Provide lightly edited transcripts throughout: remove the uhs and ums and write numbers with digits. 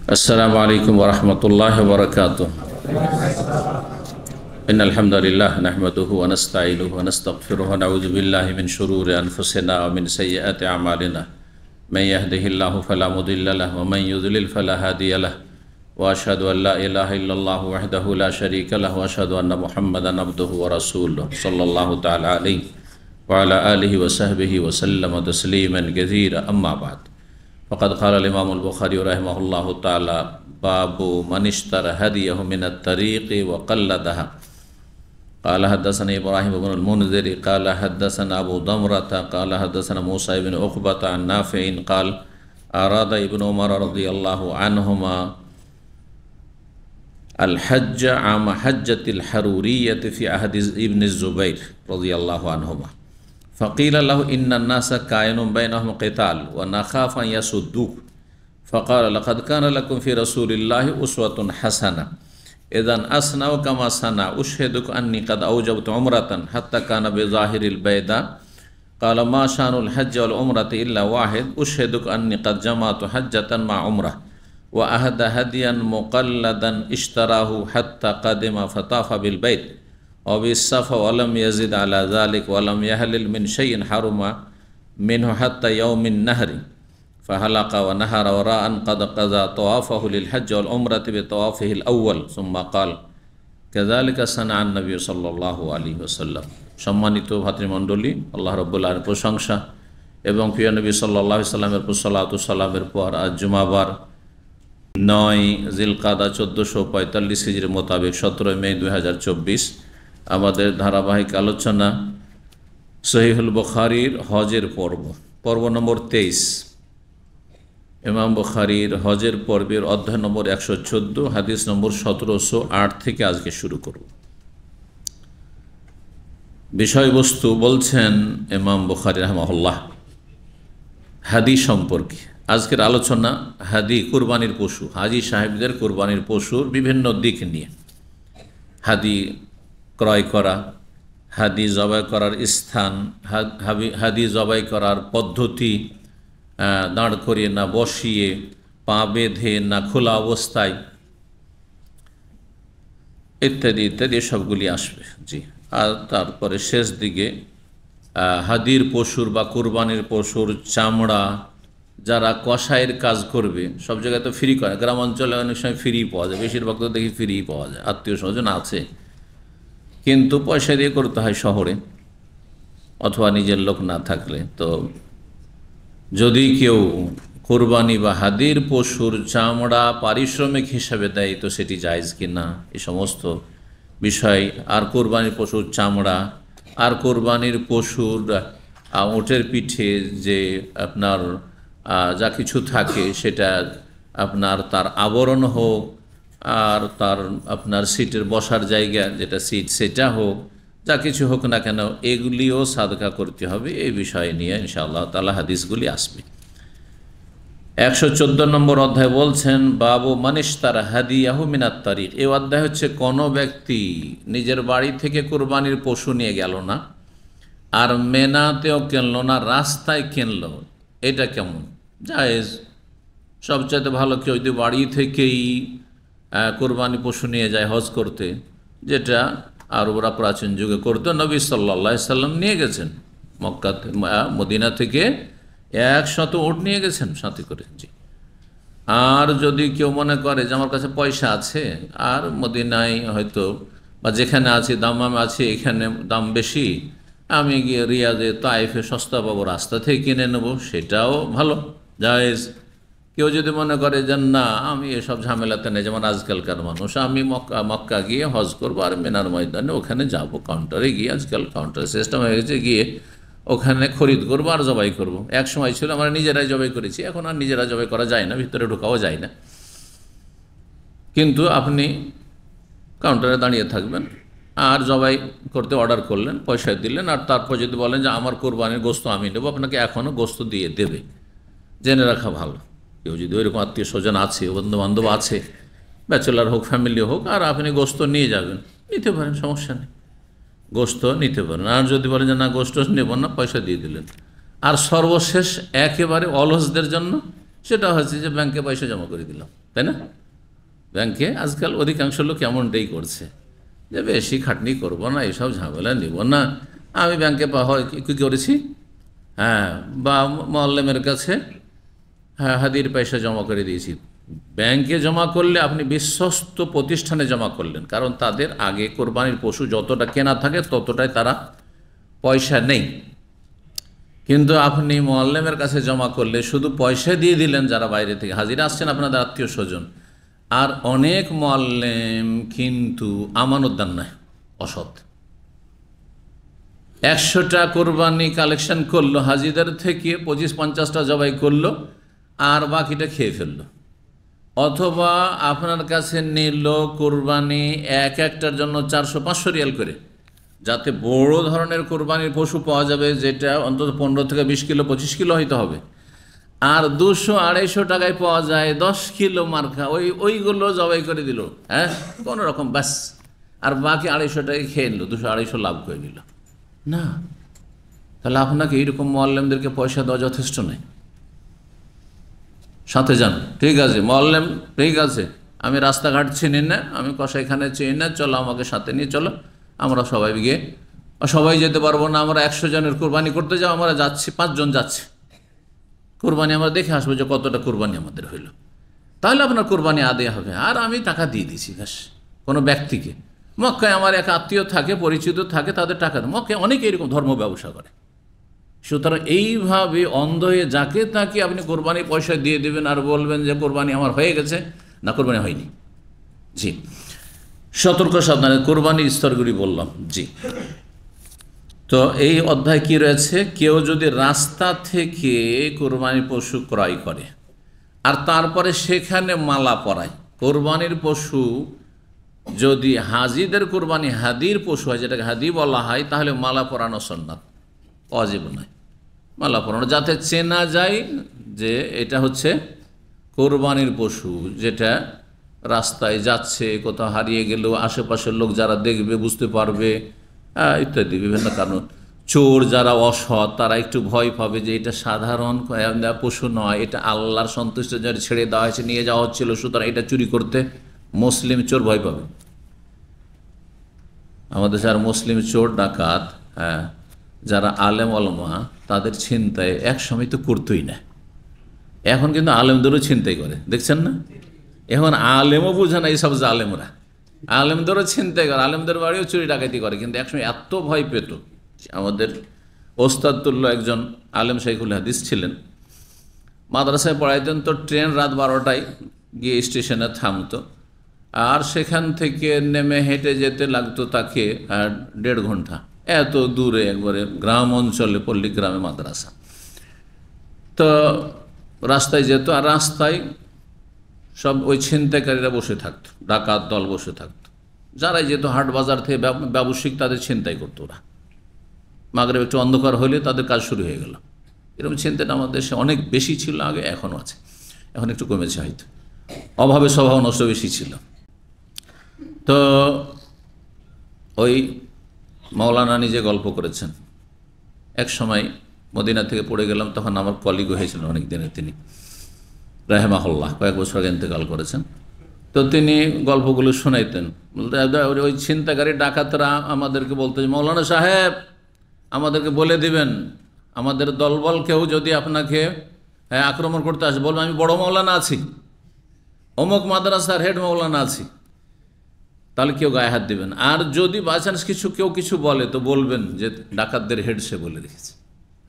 अस्सलामु अलैकुम वरहमतुल्लाहि वबरकातुह। इन्नल हम्दुलिल्लाह नहमदुहु व नस्तईनुहु व नस्तगफिरुहु व नऊज़ु बिल्लाहि मिन शुरूरि अनफुसिना व मिन सय्यिआति अमालिना। मन यहदिहिल्लाहु फला मुदिल्ल लहु व मन युद्लिल फला हादिय लहु व अशहदु अन ला इलाहा इल्लल्लाहु वहदहु ला शरीका लहु व अशहदु अन्ना मुहम्मदन अब्दुहु व रसूलुहु सल्लल्लाहु तआला अलैहि व अला आलिहि व सहबिहि व सल्लम तस्लीमन कसीरा। अम्मा बाद फ़क़द क़ाल इमाम बुखारी रहमहुल्लाहु ताला बाबु मन इश्तरा हदियहु मिनत तरीक़ि व क़ल्लदहा। क़ाल हद्दसना इब्राहीम इब्नुल मुनज़िर क़ाल हद्दसना अबू दमरता क़ाल हद्दसना मूसा इब्न उक़बता अन नाफ़िइन क़ाल अरादा इब्नु उमर रज़ियल्लाहु अन्हुमा अल हज्ज आम हज्जतिल हरूरिय्यति फ़ी अहदि इब्न ज़ुबैर रज़ियल्लाहु अन्हुमा फ़क़ील लहु इन्नन्नास काइनुम बैनहुम क़िताल व नख़ाफ़ अन यसुद्दूक फ़क़ाल लक़द कान लकुम फ़ी रसूलिल्लाहि उस्वतुन हसना इज़न अस्नउ कमा सना उशहिदुक अन्नी क़द औजबतु उम्रतन हत्ता कान बिज़ाहिरिल बैदा क़ाल मा शानुल हज्ज वल उम्रति इल्ला वाहिद उशहिदुक अन्नी क़द जमअतु हज्जतन मा उम्रह व अहदा हदियन मुक़ल्लदन इश्तराहु हत्ता क़दिमा फ़ताफ़ बिल बैत वबिस्सफ़ा वलम यज़िद अला ज़ालिक वलम यहलिल मिन शैइन हरुमा मिन्हु हत्ता यौमिन नहरी फ़हलक़ा व नहरा वराअन क़द क़ज़ा तवाफ़हु लिल हज्ज वल उम्रति बितवाफ़िहिल अव्वल सुम्मा क़ाल कज़ालिका सनअ नबी सल्लल्लाहु अलैहि वसल्लम। सम्मानित भातृमंडলী, আল্লাহ রাব্বুল আলামিনের প্রশংসা এবং প্রিয় নবী সাল্লাল্লাহু আলাইহি সাল্লামের উপর সালাতু সালামের পর আজ জুমাবার 9 জিলকাদা 1445 হিজরি মোতাবেক 17 মে 2024 আমাদের ধারাবাহিক আলোচনা সহিহুল বুখারীর হজের পর্ব নম্বর 23। ইমাম বুখারীর হজের পর্বের অধ্যায় নম্বর 114 হাদিস নম্বর 1708 থেকে আজকে শুরু করব। বিষয়বস্তু বলছেন ইমাম বুখারী রাহিমাহুল্লাহ হাদি সম্পর্কে। আজকের আলোচনা হাদি কুরবানির পশু, হাজি সাহেবদের কুরবানির পশুর বিভিন্ন দিক নিয়ে। হাদি ক্রয় করা, হাদি জবাই করার স্থান, হাদি জবাই করার পদ্ধতি, দাঁড় করিয়ে না বসিয়ে, পা বেঁধে না খোলা অবস্থায়, ইত্যাদি ইত্যাদি সবগুলি আসবে। জি, আর তারপরে শেষ দিকে হাদির পশুর বা কুরবানির পশুর চামড়া যারা কসাইয়ের কাজ করবে, সব জায়গায় তো ফ্রি করে, গ্রাম অঞ্চলে অনেক সময় ফ্রি পাওয়া যায়, বেশিরভাগ তো দেখি ফ্রি পাওয়া যায়, আত্মীয় স্বজন আছে, কিন্তু পয়সা দিয়ে করতে হয় শহরে অথবা নিজের লোক না থাকলে। তো যদি কেউ কোরবানি বা হাদির পশুর চামড়া পারিশ্রমিক হিসাবে দেয় তো সেটি জায়েজ কিনা, এই সমস্ত বিষয়। আর কোরবানির পশুর চামড়া, আর কোরবানির পশুর ওটের পিঠে যে আপনার যা কিছু থাকে সেটা আপনার তার আবরণ হোক, আর তার আপনার সিটের বসার জায়গা যেটা সিট সেটা হোক, যা কিছু হোক না কেন এগুলিও সাদকা করতে হবে। এই বিষয় নিয়ে ইনশাআল্লাহ তাআলা হাদিসগুলি আসবে। 114 নম্বর অধ্যায় বলছেন বাবু মান ইশতারা হাদিয়াহু মিনাত তারিক। এই অধ্যায় হচ্ছে কোনো ব্যক্তি নিজের বাড়ি থেকে কুরবানির পশু নিয়ে গেল না, আর মেনাতেও কিনলো না, রাস্তায় কিনলো, এটা কেমন? জায়েজ। সবচাইতে ভালো কেউ যদি বাড়ি থেকেই কোরবানি পশু নিয়ে যায় হজ করতে, যেটা আরবরা প্রাচীন যুগে করতো, নবী সাল্লাল্লাহু আলাইহি সাল্লাম নিয়ে গেছেন মক্কা মদিনা থেকে 100 উট নিয়ে গেছেন সাথে করে। জি, আর যদি কেউ মনে করে যে আমার কাছে পয়সা আছে আর মদিনায় হয়তো বা যেখানে আছে দাম আছে, এখানে দাম বেশি, আমি গিয়ে রিয়াদে তাইফে সস্তা পাবো, রাস্তা থেকে কিনে নেব, সেটাও ভালো, জায়েজ। কেউ যদি মনে করে যে না আমি এসব ঝামেলাতে নেই, যেমন আজকালকার মানুষ, আমি মক্কা গিয়ে হজ করবো আর মিনার ময়দানে ওখানে যাব, কাউন্টারে গিয়ে, আজকাল কাউন্টার সিস্টেম হয়ে গেছে, গিয়ে ওখানে খরিদ করবো আর জবাই করব। এক সময় ছিল আমরা নিজেরাই জবাই করেছি, এখন আর নিজেরা জবাই করা যায় না, ভিতরে ঢোকাও যায় না। কিন্তু আপনি কাউন্টারে দাঁড়িয়ে থাকবেন আর জবাই করতে অর্ডার করলেন, পয়সা দিলেন, আর তারপর যদি বলেন যে আমার কোরবানির গোস্ত আমি নেবো, আপনাকে এখনও গোস্ত দিয়ে দেবে, জেনে রাখা ভালো। কেউ যদি ওইরকম আত্মীয় স্বজন আছে, বন্ধুবান্ধব আছে, ব্যাচেলার হোক ফ্যামিলি হোক, আর আপনি গোস্ত নিয়ে যাবেন, নিতে পারেন, সমস্যা নেই, গোস্ত নিতে পারেন। আর যদি বলেন যে না গোস্ত নেব না, পয়সা দিয়ে দিলেন। আর সর্বশেষ একেবারে অলসদের জন্য সেটা হচ্ছে যে ব্যাংকে পয়সা জমা করে দিলাম, তাই না? ব্যাংকে আজকাল অধিকাংশ লোক এমনটাই করছে যে বেশি খাটনি করব না, এসব ঝামেলা নিব না, আমি ব্যাংকে কী করেছি, হ্যাঁ, বা মোয়াল্লেমের কাছে হ্যাঁ হাদির পয়সা জমা করে দিয়েছি। ব্যাংকে জমা করলে আপনি বিশ্বস্ত প্রতিষ্ঠানে জমা করলেন, কারণ তাদের আগে কোরবানির পশু যতটা কেনা থাকে ততটাই তারা পয়সা নেই। কিন্তু আপনি মোয়াল্লেমের কাছে জমা করলে শুধু পয়সা দিয়ে দিলেন, যারা বাইরে থেকে হাজিরা আসছেন আপনাদের আত্মীয় স্বজন, আর অনেক মোয়াল্লেম কিন্তু আমানত দেন না, অসৎ। 100টা কোরবানি কালেকশন করলো হাজিদের থেকে, 25-50টা জবাই করলো আর বাকিটা খেয়ে ফেললো। অথবা আপনার কাছে নিল কোরবানি একটার জন্য 400-500 রিয়াল করে, যাতে বড় ধরনের কোরবানির পশু পাওয়া যাবে, যেটা অন্তত 15 থেকে 20 কিলো 25 কিলো হইতে হবে, আর 200-250 টাকায় পাওয়া যায় 10 কিলো মার্কা, ওইগুলো জবাই করে দিল, হ্যাঁ, কোনো রকম ব্যাস, আর বাকি 250 টাকায় খেয়ে নিল, 200-250 লাভ করে নিল না। তাহলে আপনাকে এইরকম মোয়াল্লেমদেরকে পয়সা দেওয়া যথেষ্ট নয়। সাথে যান, ঠিক আছে মোয়াল্লেম, ঠিক আছে, আমি রাস্তাঘাট চিনি না, আমি কসাইখানে চিনি না, চলো আমাকে সাথে নিয়ে চলো, আমরা সবাই গিয়ে, সবাই যেতে পারবো না, আমরা 100 জনের কোরবানি করতে যাও, আমরা যাচ্ছি, 5 জন যাচ্ছে কোরবানি, আমরা দেখে আসবো যে কতটা কোরবানি আমাদের হইল, তাহলে আপনার কোরবানি আদায় হবে, আর আমি টাকা দিয়ে দিছি ব্যাস। কোনো ব্যক্তিকে, মক্কায় আমার এক আত্মীয় থাকে, পরিচিত থাকে, তাদের টাকা দেয়, মক্কায় অনেকে এরকম ধর্ম ব্যবসা করে। সুতরাং এইভাবে অন্ধ হয়ে যাকে তাকে আপনি কোরবানি পয়সা দিয়ে দেবেন আর বলবেন যে কোরবানি আমার হয়ে গেছে, না, কোরবানি হয়নি। জি, সতর্ক সাবধানে কোরবানির স্তরগুলি বললাম। জি, তো এই অধ্যায় কি রয়েছে, কেউ যদি রাস্তা থেকে কোরবানির পশু ক্রয় করে আর তারপরে সেখানে মালা পরায়, কোরবানির পশু যদি হাজিদের কোরবানি হাদির পশু হয়, যেটাকে হাদি বলা হয়, তাহলে মালা পরানো সুন্নাত, ওয়াজিব নয় মালা পরানো, যাতে চেনা যায় যে এটা হচ্ছে কোরবানির পশু, যেটা রাস্তায় যাচ্ছে, কোথাও হারিয়ে গেলেও আশেপাশের লোক যারা দেখবে বুঝতে পারবে, ইত্যাদি বিভিন্ন কারণ। চোর যারা অসৎ তারা একটু ভয় পাবে যে এটা সাধারণ পশু নয়, এটা আল্লাহর সন্তুষ্টির জন্য ছেড়ে দেওয়া হয়েছে, নিয়ে যাওয়া হচ্ছিল, সুতরাং এটা চুরি করতে মুসলিম চোর ভয় পাবে। আমাদের যারা মুসলিম চোর ডাকাত, হ্যাঁ, যারা আলেম ওলামা, তাদের ছিনতাই এক সময় তো করতোই না, এখন কিন্তু আলেমদেরও ছিনতাই করে, দেখছেন না? এখন আলেমও বুঝে না এইসব জালেমরা, আলেমদেরও ছিনতাই করে, আলেমদের বাড়িও চুরি ডাকাতি করে, কিন্তু একসময় এত ভয় পেত। আমাদের ওস্তাদুল্ল একজন আলেম শাইখুল হাদিস ছিলেন, মাদ্রাসায় পড়াইতেন, তো ট্রেন রাত 12টায় গিয়ে স্টেশনে থামতো, আর সেখান থেকে নেমে হেঁটে যেতে লাগতো তাকে 1.5 ঘন্টা, এত দূরে, একবারে গ্রাম অঞ্চলে, পল্লী গ্রামে মাদ্রাসা। তো রাস্তায় যেত, আর রাস্তায় সব ওই ছিনতাইকারীরা বসে থাকতো, ডাকাত দল বসে থাকতো, যারাই যেত হাট বাজার থেকে ব্যবসায়িক, তাদের ছিনতাই করতো ওরা। মাগরিব একটু অন্ধকার হলে তাদের কাজ শুরু হয়ে গেল। এরকম ছিনতাইটা আমাদের দেশে অনেক বেশি ছিল আগে, এখনও আছে, এখন একটু কমেছে হয়তো, অভাবে স্বভাব নষ্ট বেশি ছিল। তো ওই মাওলানা নিজে গল্প করেছেন, এক সময় মদিনা থেকে পড়ে গেলাম, তখন আমার কলিগ হয়েছিলেন অনেক দিনের, তিনি রাহেমাহুল্লাহ কয়েক বছর আগে ইন্তেকাল করেছেন। তো তিনি গল্পগুলো শোনাইতেন, বলতে ওই ছিনতাইকারী ডাকাতরা আমাদেরকে বলতে, মৌলানা সাহেব আমাদেরকে বলে দিবেন, আমাদের দলবল কেউ যদি আপনাকে আক্রমণ করতে আসে, বলবেন আমি বড় মৌলানা আছি, অমুক মাদ্রাসার হেড মৌলানা আছি, তাহলে কেউ গায়ে হাত দিবেন। আর যদি বাই চান্স কেউ কিছু বলে, তো বলবেন যে ডাকাতদের হেড সে বলে রেখেছে,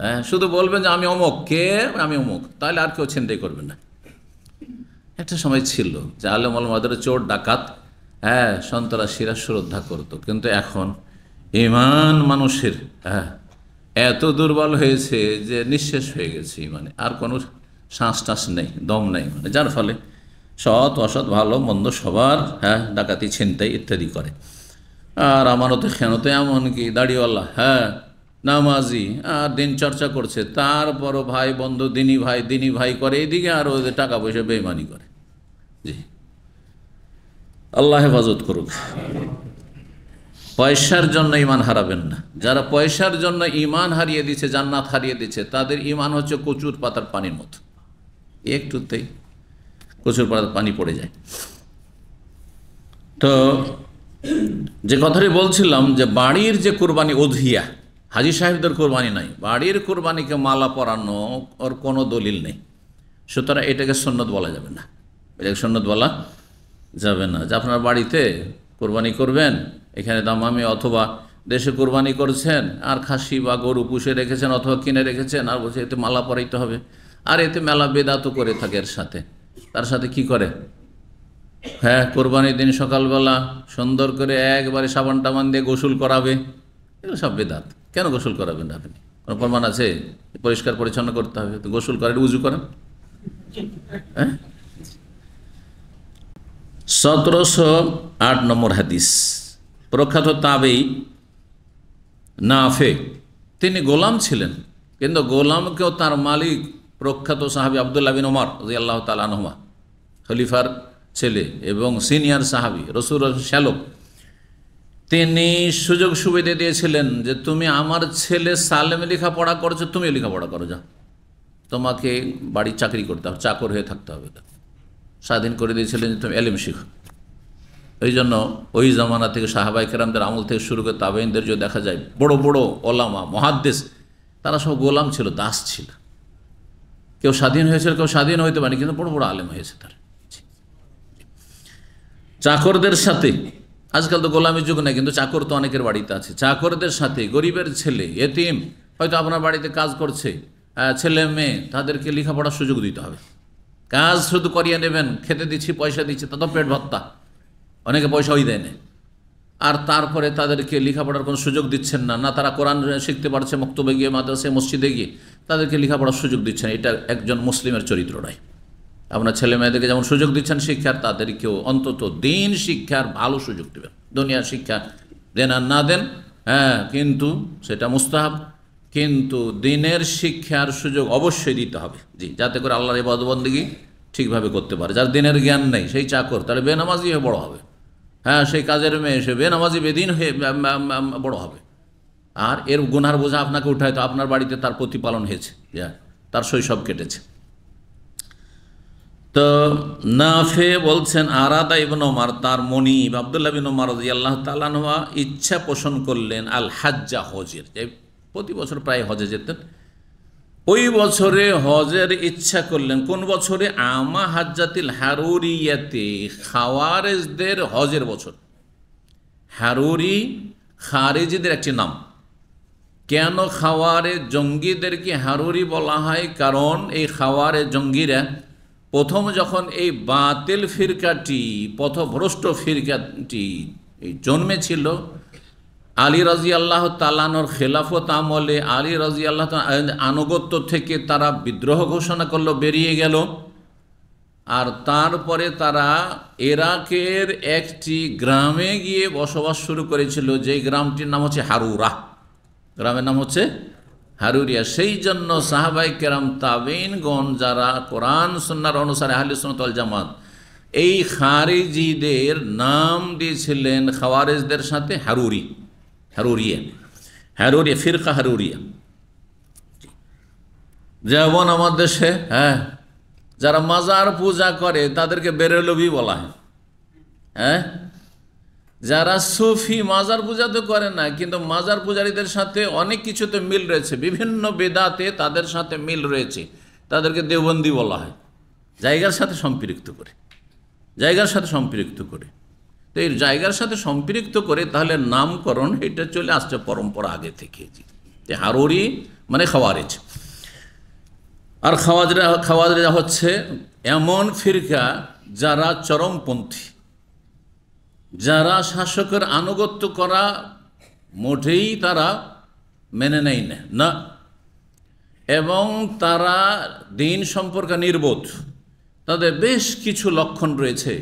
হ্যাঁ, শুধু বলবেন যে আমি অমুক, কে, আমি অমুক, তাহলে আর কেউ ছিনতাই করবে না। একটা সময় ছিল যে আলেম ওলামাদের চোর ডাকাত, হ্যাঁ, সন্ত্রাসীরা শ্রদ্ধা করতো, কিন্তু এখন ঈমান মানুষের, হ্যাঁ, এত দুর্বল হয়েছে যে নিঃশেষ হয়ে গেছে ইমানে, আর কোনো শ্বাস টাস নেই, দম নেই, মানে যার ফলে সৎ অসৎ ভালো মন্দ সবার, হ্যাঁ, ডাকাতি ছিনতাই ইত্যাদি করে। আর আমানতে খেয়ানতে, এমনকি দাড়িওয়ালা, হ্যাঁ, নামাজি, আর দিন চর্চা করছে, তারপরও ভাই বন্ধু দিনী ভাই করে এইদিকে, আর ওদের টাকা পয়সা বেইমানি করে। জি, আল্লাহ হেফাজত করুক। পয়সার জন্য ইমান হারাবেন না। যারা পয়সার জন্য ইমান হারিয়ে দিচ্ছে, জান্নাত হারিয়ে দিচ্ছে, তাদের ইমান হচ্ছে কচুর পাতার পানির মতো, একটুতেই প্রচুর পানি পড়ে যায়। তো যে কথাটি বলছিলাম যে বাড়ির যে কোরবানি উযহিয়া, হাজী সাহেবদের কোরবানি নাই, বাড়ির কোরবানিকে মালা পরানো ওর কোনো দলিল নেই। সুতরাং এটাকে সুন্নত বলা যাবে না, এটাকে সুন্নত বলা যাবে না। যে আপনার বাড়িতে কোরবানি করবেন, এখানে দামামি অথবা দেশে কোরবানি করছেন আর খাসি বা গরু পুষে রেখেছেন অথবা কিনে রেখেছেন, আর বলছে এতে মালা পরাইতে হবে, আর এতে মেলা বেদাতও করে থাকে এর সাথে। তার সাথে কি করে? হ্যাঁ, কোরবানির দিন সকালবেলা সুন্দর করে একবারে সাবান টাবান দিয়ে গোসল করাবে, এগুলো সব বেদাত। কেন গোসল করাবেন আপনি? কোনো প্রমাণ আছে? পরিষ্কার পরিচ্ছন্ন করতে হবে, তো গোসল করেন, উজু করেন। হ্যাঁ, 1708 নম্বর হাদিস। প্রখ্যাত তাবেঈ নাফে, তিনি গোলাম ছিলেন, কিন্তু গোলামকেও তার মালিক প্রখ্যাত সাহাবী আব্দুল্লাহ বিন ওমর রাদিয়াল্লাহু তাআলা আনহুমা, খলিফার ছেলে এবং সিনিয়র সাহাবী, রাসূলের শ্যালক, তিনি সুযোগ সুবিধা দিয়েছিলেন যে তুমি আমার ছেলে সালেম লেখাপড়া করছো, তুমিও লেখাপড়া করো, যাও, তোমাকে বাড়ি চাকরি করতে হবে, চাকর হয়ে থাকতে হবে। স্বাধীন করে দিয়েছিলেন যে তুমি এলেম শিখো। এই জন্য ওই জামানা থেকে সাহাবায়ে কেরামদের আমল থেকে শুরু করে তাবেঈনদের যে দেখা যায় বড় বড় ওলামা মুহাদ্দিস, তারা সব গোলাম ছিল, দাস ছিল। কেউ স্বাধীন হয়েছিল, কেউ স্বাধীন হইতে পারেনি, কিন্তু বড় বড় আলেম হয়েছে তারা। চাকরদের সাথে, আজকাল তো গোলামের যুগ নেই, কিন্তু চাকর তো অনেকের বাড়িতে আছে। চাকরদের সাথে গরিবের ছেলে, এতিম, হয়তো আপনার বাড়িতে কাজ করছে, ছেলে মেয়ে, তাদেরকে লেখাপড়ার সুযোগ দিতে হবে। কাজ শুধু করিয়ে নেবেন, খেতে দিচ্ছি, পয়সা দিচ্ছি, তা তো পেট ভত্তা, অনেকে পয়সাই দেয় না। আর তারপরে তাদেরকে লেখাপড়ার কোনো সুযোগ দিচ্ছেন না, না তারা কোরআন শিখতে পারছে মক্তবে গিয়ে, মাদ্রাসায়, মসজিদে গিয়ে, তাদেরকে লেখাপড়ার সুযোগ দিচ্ছেন। এটা একজন মুসলিমের চরিত্র নয়। আপনার ছেলে মেয়েদেরকে যেমন সুযোগ দিচ্ছেন শিক্ষার, তাদেরকেও অন্তত দিন শিক্ষার ভালো সুযোগ দেবেন। দুনিয়ার শিক্ষা দেন আর না দেন, হ্যাঁ, কিন্তু সেটা মুস্তাহাব, কিন্তু দিনের শিক্ষার সুযোগ অবশ্যই দিতে হবে, জি, যাতে করে আল্লাহর ইবাদত বন্দেগী ঠিকভাবে করতে পারে। যার দিনের জ্ঞান নেই সেই চাকর, তাহলে বেনামাজি হয়ে বড় হবে। হ্যাঁ, সেই কাজের মেয়ে সে বেনামাজি বেদিন হয়ে বড় হবে। আর এর গুনার বোঝা আপনাকে উঠায়, তো আপনার বাড়িতে তার প্রতিপালন হয়েছে, তার শৈশব কেটেছে। তো নাফে বলছেন, আরাদা ইবনে ওমর, তার মনিব আব্দুল্লাহ বিন ওমর রাদিয়াল্লাহু তাআলা আনহু ইচ্ছা পোষণ করলেন আল হাজ্জা, হজের, যে প্রতি বছর প্রায় হজে যেতেন। ওই বছরে হজের ইচ্ছা করলেন। কোন বছরে? আমা হাজ্জাতিল হারুরিয়াতে, খাওয়ারেজদের হজের বছর। হারুরি খারেজিদের একটি নাম। কেন খাওয়ারে জঙ্গিদেরকে হারুরি বলা হয়? কারণ এই খাওয়ারে জঙ্গিরা প্রথম যখন এই বাতিল ফিরকাটি, পথভ্রষ্ট ফিরকাটি এই জন্মেছিল, আলী রাদিয়াল্লাহু তাআলা আনহুর খেলাফত আমলে আলী রাদিয়াল্লাহু তাআলা আনুগত্য থেকে তারা বিদ্রোহ ঘোষণা করলো, বেরিয়ে গেল। আর তারপরে তারা ইরাকের একটি গ্রামে গিয়ে বসবাস শুরু করেছিল, যেই গ্রামটির নাম হচ্ছে হারুরা। গ্রামের নাম হচ্ছে হারুরিয়া। সেই জন্য সাহাবায়ে কেরাম, তাবেঈনগণ, যারা কোরআন সুন্নাহর অনুসারে আহলে সুন্নাত ওয়াল জামাত, এই খারিজিদের নাম দিয়েছিলেন খাওয়ারিজদের সাথে হারুরি, হারুরিয়া, হারুরিয়া, ফিরকা হারুরিয়া। যেমন আমার দেশে, হ্যাঁ, যারা মাজার পূজা করে তাদেরকে বেরেলভি বলা হয়। হ্যাঁ, যারা সুফি, মাজার পূজা তো করে না, কিন্তু মাজার পূজারীদের সাথে অনেক কিছুতে মিল রয়েছে, বিভিন্ন বেদাতে তাদের সাথে মিল রয়েছে, তাদেরকে দেওবন্দি বলা হয়। জায়গার সাথে সম্পৃক্ত করে, জায়গার সাথে সম্পৃক্ত করে। তো এই জায়গার সাথে সম্পৃক্ত করে তাহলে নামকরণ এটা চলে আসছে পরম্পরা আগে থেকে, যে হারুরি মানে খাওয়ারিজ। আর খাওয়ারিজরা হচ্ছে এমন ফিরকা যারা চরমপন্থী, যারা শাসকের আনুগত্য করা মোটেই তারা মেনে নেয় না, এবং তারা দিন সম্পর্কে নির্বোধ। তাদের বেশ কিছু লক্ষণ রয়েছে,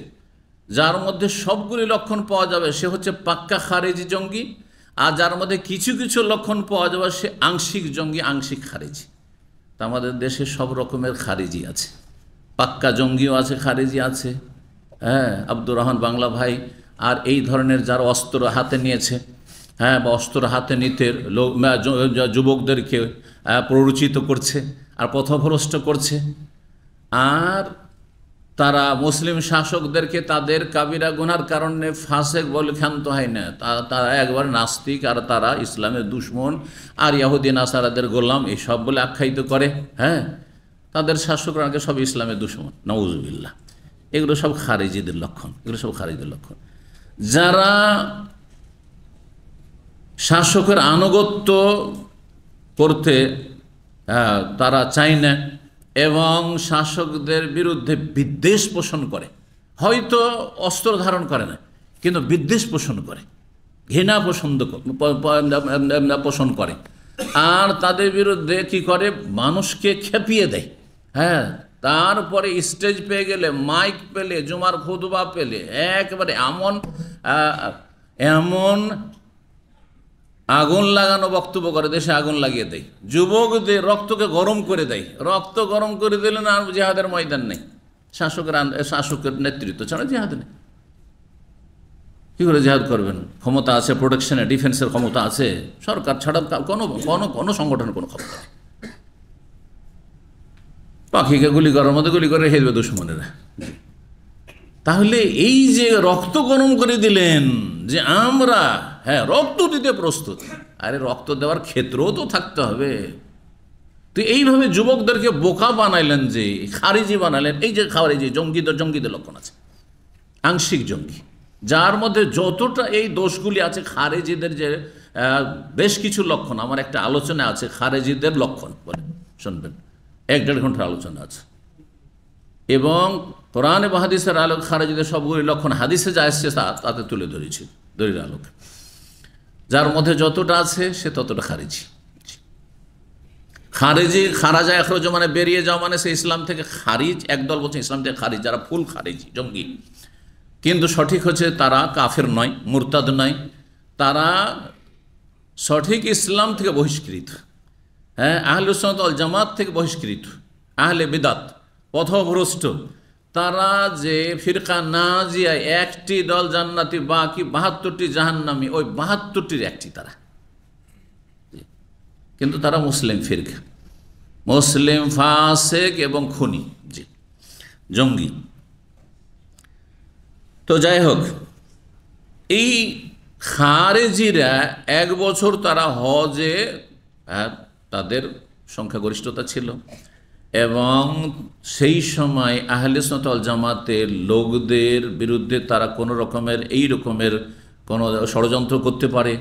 যার মধ্যে সবগুলি লক্ষণ পাওয়া যাবে সে হচ্ছে পাক্কা খারেজি জঙ্গি, আর যার মধ্যে কিছু কিছু লক্ষণ পাওয়া যাবে সে আংশিক জঙ্গি, আংশিক খারেজি। তা আমাদের দেশে সব রকমের খারেজি আছে, পাক্কা জঙ্গিও আছে, খারেজি আছে। হ্যাঁ, আব্দুর রহমান বাংলা ভাই আর এই ধরনের যারা অস্ত্র হাতে নিয়েছে, হ্যাঁ, বা অস্ত্র হাতে নিতে যুবকদেরকে প্ররোচিত করছে আর পথভ্রষ্ট করছে। আর তারা মুসলিম শাসকদেরকে তাদের কাবিরা গুনার কারণে ফাসেক বলে ক্ষান্ত হয় না, তারা একবার নাস্তিক আর তারা ইসলামের দুশ্মন আর ইহুদি নাসারাদের গোলাম এসব বলে আখ্যায়িত করে। হ্যাঁ, তাদের শাসকরা আগে সব ইসলামের দুশ্মন, নাউজুবিল্লাহ। এগুলো সব খারিজিদের লক্ষণ, এগুলো সব খারিজিদের লক্ষণ। যারা শাসকের আনুগত্য করতে তারা চায় না এবং শাসকদের বিরুদ্ধে বিদ্বেষ পোষণ করে, হয়তো অস্ত্র ধারণ করে না কিন্তু বিদ্বেষ পোষণ করে, ঘৃণা পোষণ করে, আর তাদের বিরুদ্ধে কি করে, মানুষকে খেপিয়ে দেয়। হ্যাঁ, তারপরে স্টেজ পেয়ে গেলে, মাইক পেলে, জুমার খুতবা পেলে একেবারে এমন আগুন লাগানো বক্তব্য করে, দেশে আগুন লাগিয়ে দেয়, যুবকদের রক্তকে গরম করে দেয়। রক্ত গরম করে দিলে না, আর জিহাদের ময়দান নেই, শাসকের নেতৃত্ব ছাড়া জিহাদ নেই। কী করে জিহাদ করবেন? ক্ষমতা আছে, প্রোটেকশনে ডিফেন্সের ক্ষমতা আছে, সরকার ছাড়া কোনো সংগঠনের কোনো ক্ষমতা নেই। পাখিকে গুলি করার মধ্যে গুলি করে রেখে দেবে দুশ্মনেরা। তাহলে এই যে রক্ত গরম করে দিলেন যে আমরা রক্ত দিতে প্রস্তুত, আরে রক্ত দেওয়ার ক্ষেত্রেও তো থাকতে হবে। তো এইভাবে যুবকদেরকে বোকা বানাইলেন, যে খারিজি বানালেন। এই যে খারিজি জঙ্গিদের লক্ষণ আছে, আংশিক জঙ্গি, যার মধ্যে যতটা এই দোষগুলি আছে। খারেজিদের যে বেশ কিছু লক্ষণ, আমার একটা আলোচনা আছে খারেজিদের লক্ষণ বলে, শুনবেন, 1-1.5 ঘন্টার আলোচনা আছে। এবং কোরআন এবং হাদিসের আলোক খারেজিদের সবগুলি লক্ষণ হাদিসে যা এসছে তাতে তুলে ধরেছি, দলিল আলোক। যার মধ্যে যতটা আছে সে ততটা খারিজি। খারাজা এখরজ মানে বেরিয়ে যাওয়া, মানে সে ইসলাম থেকে খারিজ। একদল বলছে ইসলাম থেকে খারিজ, যারা ফুল খারিজি জঙ্গি, কিন্তু সঠিক হচ্ছে তারা কাফের নয়, মুরতাদ নয়, তারা সঠিক ইসলাম থেকে বহিষ্কৃত। হ্যাঁ, আহলে সুন্নাত ওয়াল জামাত থেকে বহিষ্কৃত, আহলে বিদাত, পথভ্রষ্ট। তারা যে ফিরকা নাজিয়া, একটি দল জান্নাতি, বাকি 72টি জাহান্নামী, ওই 72টির একটি তারা। কিন্তু তারা মুসলিম ফিরকা, মুসলিম ফাসেক এবং খুনি, জি, জঙ্গি। তো যাই হোক, এই খারেজিরা 1 বছর তারা হজে, তাদের সংখ্যাগরিষ্ঠতা ছিল, এবং সেই সময় আহলে সুন্নাত ওয়াল জামাতের লোকদের বিরুদ্ধে তারা কোনো রকমের এই রকমের কোনো ষড়যন্ত্র করতে পারে,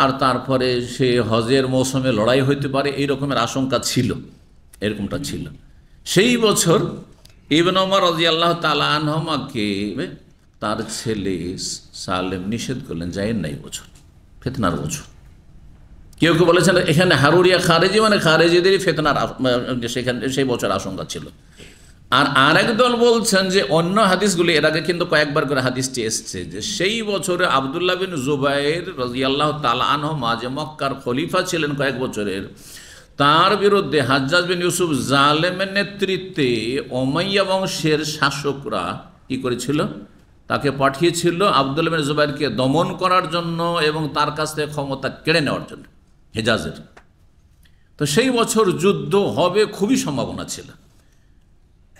আর তারপরে সে হজের মৌসুমে লড়াই হইতে পারে, এই রকমের আশঙ্কা ছিল, এরকমটা ছিল। সেই বছর ইবনে ওমর রাদিয়াল্লাহু তাআলা আনহুমাকে তার ছেলে সালেম নিষেধ করলেন, যায়েন না এই বছর, ফিতনার বছর। কেউ কেউ বলেছেন এখানে হারুরিয়া খারেজি মানে খারেজিদেরই ফিতনার সেখানে সেই বছর আশঙ্কা ছিল। আর আরেক দল বলছেন যে অন্য হাদিসগুলি, এর আগে কিন্তু কয়েকবার করে হাদিসটি এসছে, যে সেই বছরে আব্দুল্লাহ বিন জুবাইর রাদিয়াল্লাহু তাআলা আনহু যে মক্কার খলিফা ছিলেন কয়েক বছরের, তার বিরুদ্ধে হাজ্জাজ বিন ইউসুফ জালেমের নেতৃত্বে উমাইয়া বংশের শাসকরা কি করেছিল, তাকে পাঠিয়েছিল আব্দুল্লাহ বিন জুবাইরকে দমন করার জন্য এবং তার কাছ থেকে ক্ষমতা কেড়ে নেওয়ার জন্য হেজাজের। তো সেই বছর যুদ্ধ হবে খুবই সম্ভাবনা ছিল।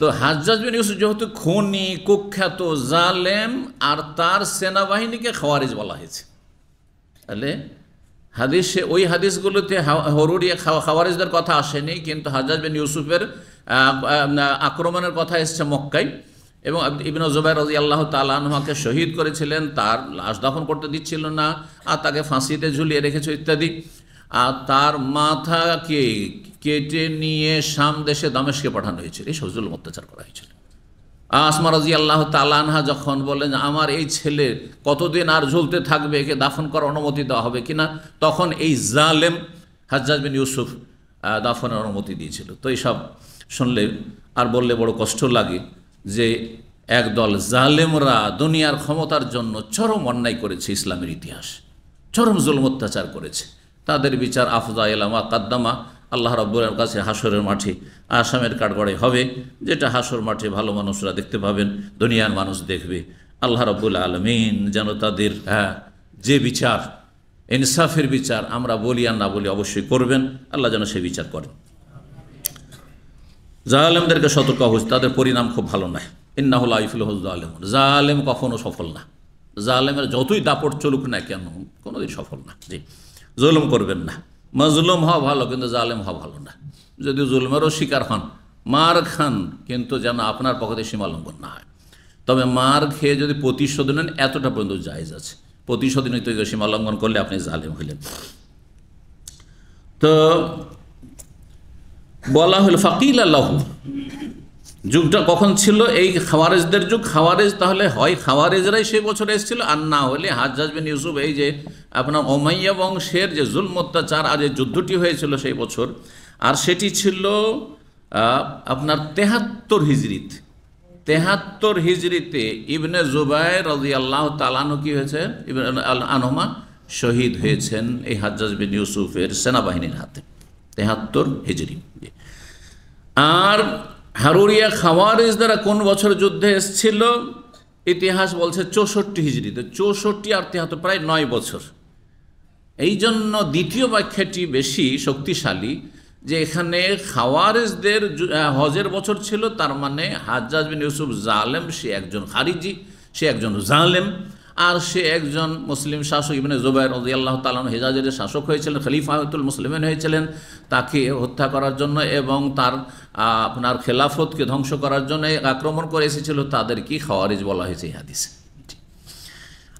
তো হাজ্জাজ বিন ইউসুফ যেহেতু খুনি, কুখ্যাত, জালেম, আর তার সেনাবাহিনীকে খাওয়ারিজ বলা হয়েছে, তাহলে হাদিসে ওই হাদিসগুলোতে হরুরিয়া খাওয়ারিজদের কথা আসেনি, কিন্তু হাজ্জাজ বিন ইউসুফের আক্রমণের কথা এসছে মক্কায়, এবং ইবনে জুবাইর রাদিয়াল্লাহু তাআলা আনহুকে শহীদ করেছিলেন, তার লাশ দাফন করতে দিচ্ছিল না, আর তাকে ফাঁসিতে ঝুলিয়ে রেখেছে ইত্যাদি। আর তার মাথাকে কেটে নিয়ে শাম দেশে দামেস্কে পাঠানো হয়েছিল, এই সজুল অত্যাচার করা হয়েছিল। আসমা রাদিয়াল্লাহু তাআলা আনহা যখন বলেন আমার এই ছেলে কতদিন আর ঝুলতে থাকবে, একে দাফন করার অনুমতি দেওয়া হবে কিনা, তখন এই জালেম হাজ্জাজ বিন ইউসুফ দাফনের অনুমতি দিয়েছিল। তো এইসব শুনলে আর বললে বড় কষ্ট লাগে যে একদল জালেমরা দুনিয়ার ক্ষমতার জন্য চরম অন্যায় করেছে, ইসলামের ইতিহাস চরম জুলম অত্যাচার করেছে। তাদের বিচার আফজা ইলামা কাদ্দামা, আল্লাহ রাব্বুল কাছে হাসরের মাঠে আসামের কাঠগড়ায় হবে, যেটা হাসর মাঠে ভালো মানুষরা দেখতে পাবেন, দুনিয়ার মানুষ দেখবে। আল্লাহ রাব্বুল আলামিন যেন তাদের যে বিচার, ইনসাফের বিচার আমরা বলি আর না বলি অবশ্যই করবেন, আল্লাহ যেন সে বিচার করেন। জালেমদেরকে সতর্ক হচ্ছে, তাদের পরিণাম খুব ভালো নয়। ইন্নাহু লা ইফলিহুল জালিমুন, জালেম কখনো সফল না। জালেমের যতই দাপট চলুক না কেন কোনোদিন সফল না। জি, জুলুম করবেন না। মজলুম হওয়া ভালো, কিন্তু জালেম হওয়া ভালো না। যদি জুলমেরও শিকার হন, মার খান, কিন্তু যেন আপনার পক্ষে সীমা লঙ্ঘন না হয়। তবে মার খেয়ে যদি প্রতিশোধ নেন, এতটা পর্যন্ত জায়েজ আছে। প্রতিশোধ নিতে গিয়ে সীমা লঙ্ঘন করলে আপনি জালেম হইলেন। তো বলা হলো ফাকিল আল্লাহ, যুগটা কখন ছিল? এই খাওয়ারেজদের যুগ। খাওয়ারেজ তাহলে হয় খাওয়ারেজরাই সেই বছর এসেছিল, আর না হলে হাজ্জাজ বিন ইউসুফ, এই যে আপনার ওমাইয়া বংশের যে জুলম অত্যাচার আর যে যুদ্ধটি হয়েছিল সেই বছর, আর সেটি ছিল আপনার 73 হিজরিতে। 73 হিজরিতে ইবনে জুবাইর রাদিয়াল্লাহু তাআলা আনহু কি হয়েছে, ইবনে আনহুমা শহীদ হয়েছেন এই হাজ্জাজ বিন ইউসুফের সেনাবাহিনীর হাতে। 73 হিজরি। আর হারুরিয়া খাওয়ারিজ দ্বারা কোন বছর যুদ্ধে এসেছিল? ইতিহাস বলছে 64 হিজরিতে। 64 আর 73 প্রায় 9 বছর। এই জন্য দ্বিতীয় ব্যাখ্যাটি বেশি শক্তিশালী, যে এখানে খাওয়ারিজদের হজের বছর ছিল, তার মানে হাজ্জাজ বিন ইউসুফ জালেম, সে একজন খারিজি, সে একজন জালেম, আর সে একজন মুসলিম শাসক। ইবনে জুবাইর রাদিয়াল্লাহু তাআলা হিজাজের শাসক হয়েছিলেন, খলিফাতুল মুসলিমিন হয়েছিলেন। তাকে হত্যা করার জন্য এবং তার আপনার খেলাফতকে ধ্বংস করার জন্য আক্রমণ করে এসেছিল, তাদেরকে খাওয়ারিজ বলা হয়েছে এই হাদিসে।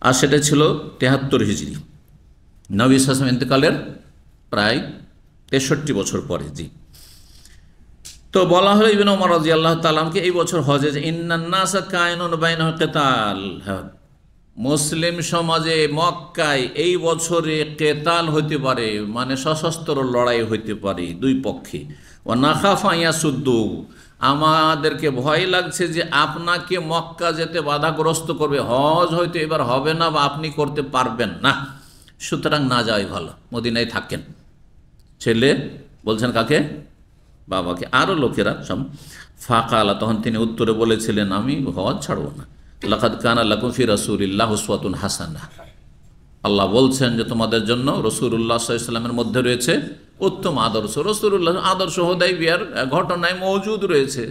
আর সেটা ছিল 73 হিজরি, নবী সাল্লাল্লাহু আলাইহি ওয়াসাল্লাম ইন্তেকালের প্রায় 63 বছর পরে। জি, তো বলা হলো ইবনে ওমর রাদিয়াল্লাহু তাআলা আনহুকে এই বছর হজে, ইন্নান নাসা কায়নুন বাইনাহুম কিতাল, মুসলিম সমাজে মক্কায় এই বছরে কেতাল হইতে পারে, মানে সশস্ত্র লড়াই হইতে পারে দুই পক্ষে। ও নাখাফা ইয়াসুদ্দু, আমাদেরকে ভয় লাগছে যে আপনাকে মক্কা যেতে বাধাগ্রস্ত করবে, হজ হয়তো এবার হবে না বা আপনি করতে পারবেন না, সুতরাং না যাওয়াই ভালো, মদিনায় থাকেন। ছেলে বলছেন কাকে? বাবাকে। আরও লোকেরা সব ফাঁকা আলা, তখন তিনি উত্তরে বলেছিলেন, আমি হজ ছাড়ব না। লাকাদ কানা লাকুম ফি রাসূলিল্লাহি উসওয়াতুন হাসানাহ, আল্লাহ বলছেন যে তোমাদের জন্য রাসূলুল্লাহ সাল্লাল্লাহু আলাইহি ওয়াসাল্লামের মধ্যে রয়েছে উত্তম আদর্শ। রাসূলুল্লাহ আদর্শ হুদাইবিয়ার ঘটনায় মওজুদ রয়েছে,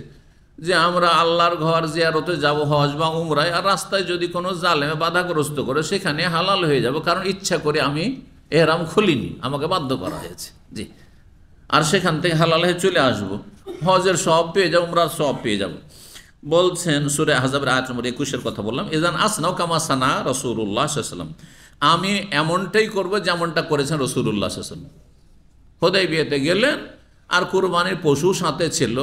যে আমরা আল্লাহর ঘর জিয়ারতে যাব, হজ বা উমরায়, আর রাস্তায় যদি কোনো জালেমে বাধাগ্রস্ত করে সেখানে হালাল হয়ে যাব, কারণ ইচ্ছা করে আমি এহরাম খুলিনি, আমাকে বাধ্য করা হয়েছে। জি, আর সেখান থেকে হালাল হয়ে চলে আসবো, হজের সব পেয়ে যাবো, উমরার সব পেয়ে যাবো। বলছেন সূরা আহজাবের আয়াত নম্বর 21 কথা বললাম, ইযান আসনাউ কামা সানা রাসূলুল্লাহ সাল্লাল্লাহু আলাইহি ওয়াসাল্লাম, আমি এমনটাই করব যেমনটা করেছেন রাসূলুল্লাহ সাল্লাল্লাহু আলাইহি ওয়াসাল্লাম। হুদাইবিয়াতে গেলেন, আর কুরবানির পশু সাথে ছিল,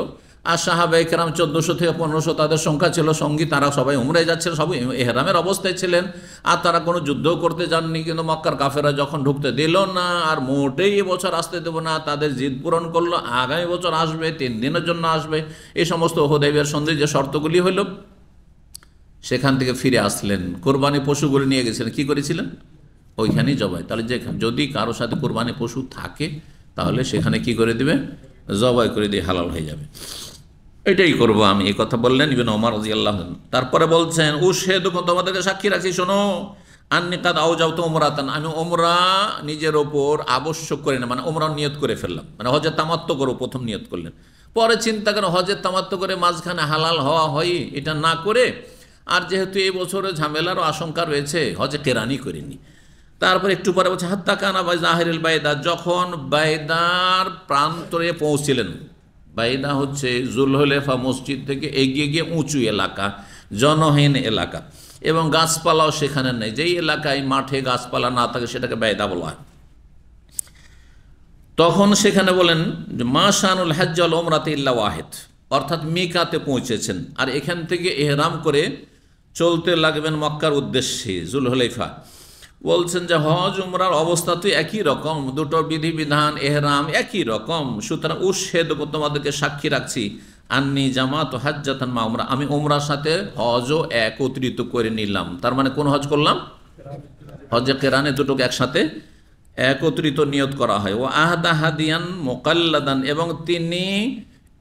আর সাহাবায়ে কেরাম 1400 থেকে 1500 তাদের সংখ্যা ছিল সঙ্গী, তারা সবাই উমরায় যাচ্ছেন, সবাই ইহরামের অবস্থায় ছিলেন, আর তারা কোনো যুদ্ধ করতে যাননি। কিন্তু মক্কার কাফেররা যখন ঢুকতে দিল না, আর মোটেই এবছর আসতে দেব না, তাদের জিদ পূরণ করলো, আগামী বছর আসবে, 3 দিনের জন্য আসবে, এই সমস্ত হুদাইবিয়ার সন্ধির যে শর্তগুলি হইল, সেখান থেকে ফিরে আসলেন, কোরবানি পশুগুলি নিয়ে গেছিলেন, কি করেছিলেন? ওইখানেই জবাই। তাহলে যে যদি কারোর সাথে কোরবানি পশু থাকে, তাহলে সেখানে কি করে দিবে? জবাই করে দিয়ে হালাল হয়ে যাবে। এটাই করবো আমি, এই কথা বললেন ইবনে ওমর রাদিয়াল্লাহু আনহু। তারপরে বলছেন, উশহিদুকুম, তোমাদেরকে সাক্ষী রাখছি, শোনো, আন্নী কাদ আওজাবতু উমরাতান, আমি উমরা নিজের ওপর আবশ্যক করে না, মানে উমরা নিয়ত করে ফেললাম, মানে হজের তামাত্তু করো, প্রথম নিয়ত করলেন, পরে চিন্তা করেন হজের তামাত্তু করে মাঝখানে হালাল হওয়া হয়, এটা না করে, আর যেহেতু এই বছরে ঝামেলারও আশঙ্কা রয়েছে, হজে কেরানি করিনি। তারপর একটু পরে বলছে হাত্তা কানা বাই জাহিরুল বাইদা, যখন বাইদার প্রান্তরে পৌঁছিলেন, বাইদা হচ্ছে জুলহুলাইফা মসজিদ থেকে এগিয়ে গিয়ে উঁচু এলাকা, জনহীন এলাকা, এবং গাছপালাও সেখানে নেই। যেই এলাকায় মাঠে গাছপালা না থাকে সেটাকে বাইদা বলা হয়। তখন সেখানে বলেন যে মা শানুল হজ্জ ওয়াল উমরাতে ইল্লা ওয়াহিদ, অর্থাৎ মিকাতে পৌঁছেছেন, আর এখান থেকে ইহরাম করে চলতে লাগবেন মক্কার উদ্দেশ্যে জুলহুলাইফা। বলছেন যে হজ উমরার অবস্থা তো একই রকম, দুটো বিধিবিধান এহরাম একই রকম, সুতরাং উশহিদুকুম, তোমাদেরকে সাক্ষী রাখছি, আন্নী জামাত হাজ্জাতান মা উমরা, আমি উমরার সাথে হজও একত্রিত করে নিলাম। তার মানে কোন হজ করলাম? হজে কেরানে দুটোকে একসাথে একত্রিত নিয়ত করা হয়। ও আহদা হাদিয়ান মুকাল্লাদান, এবং তিনি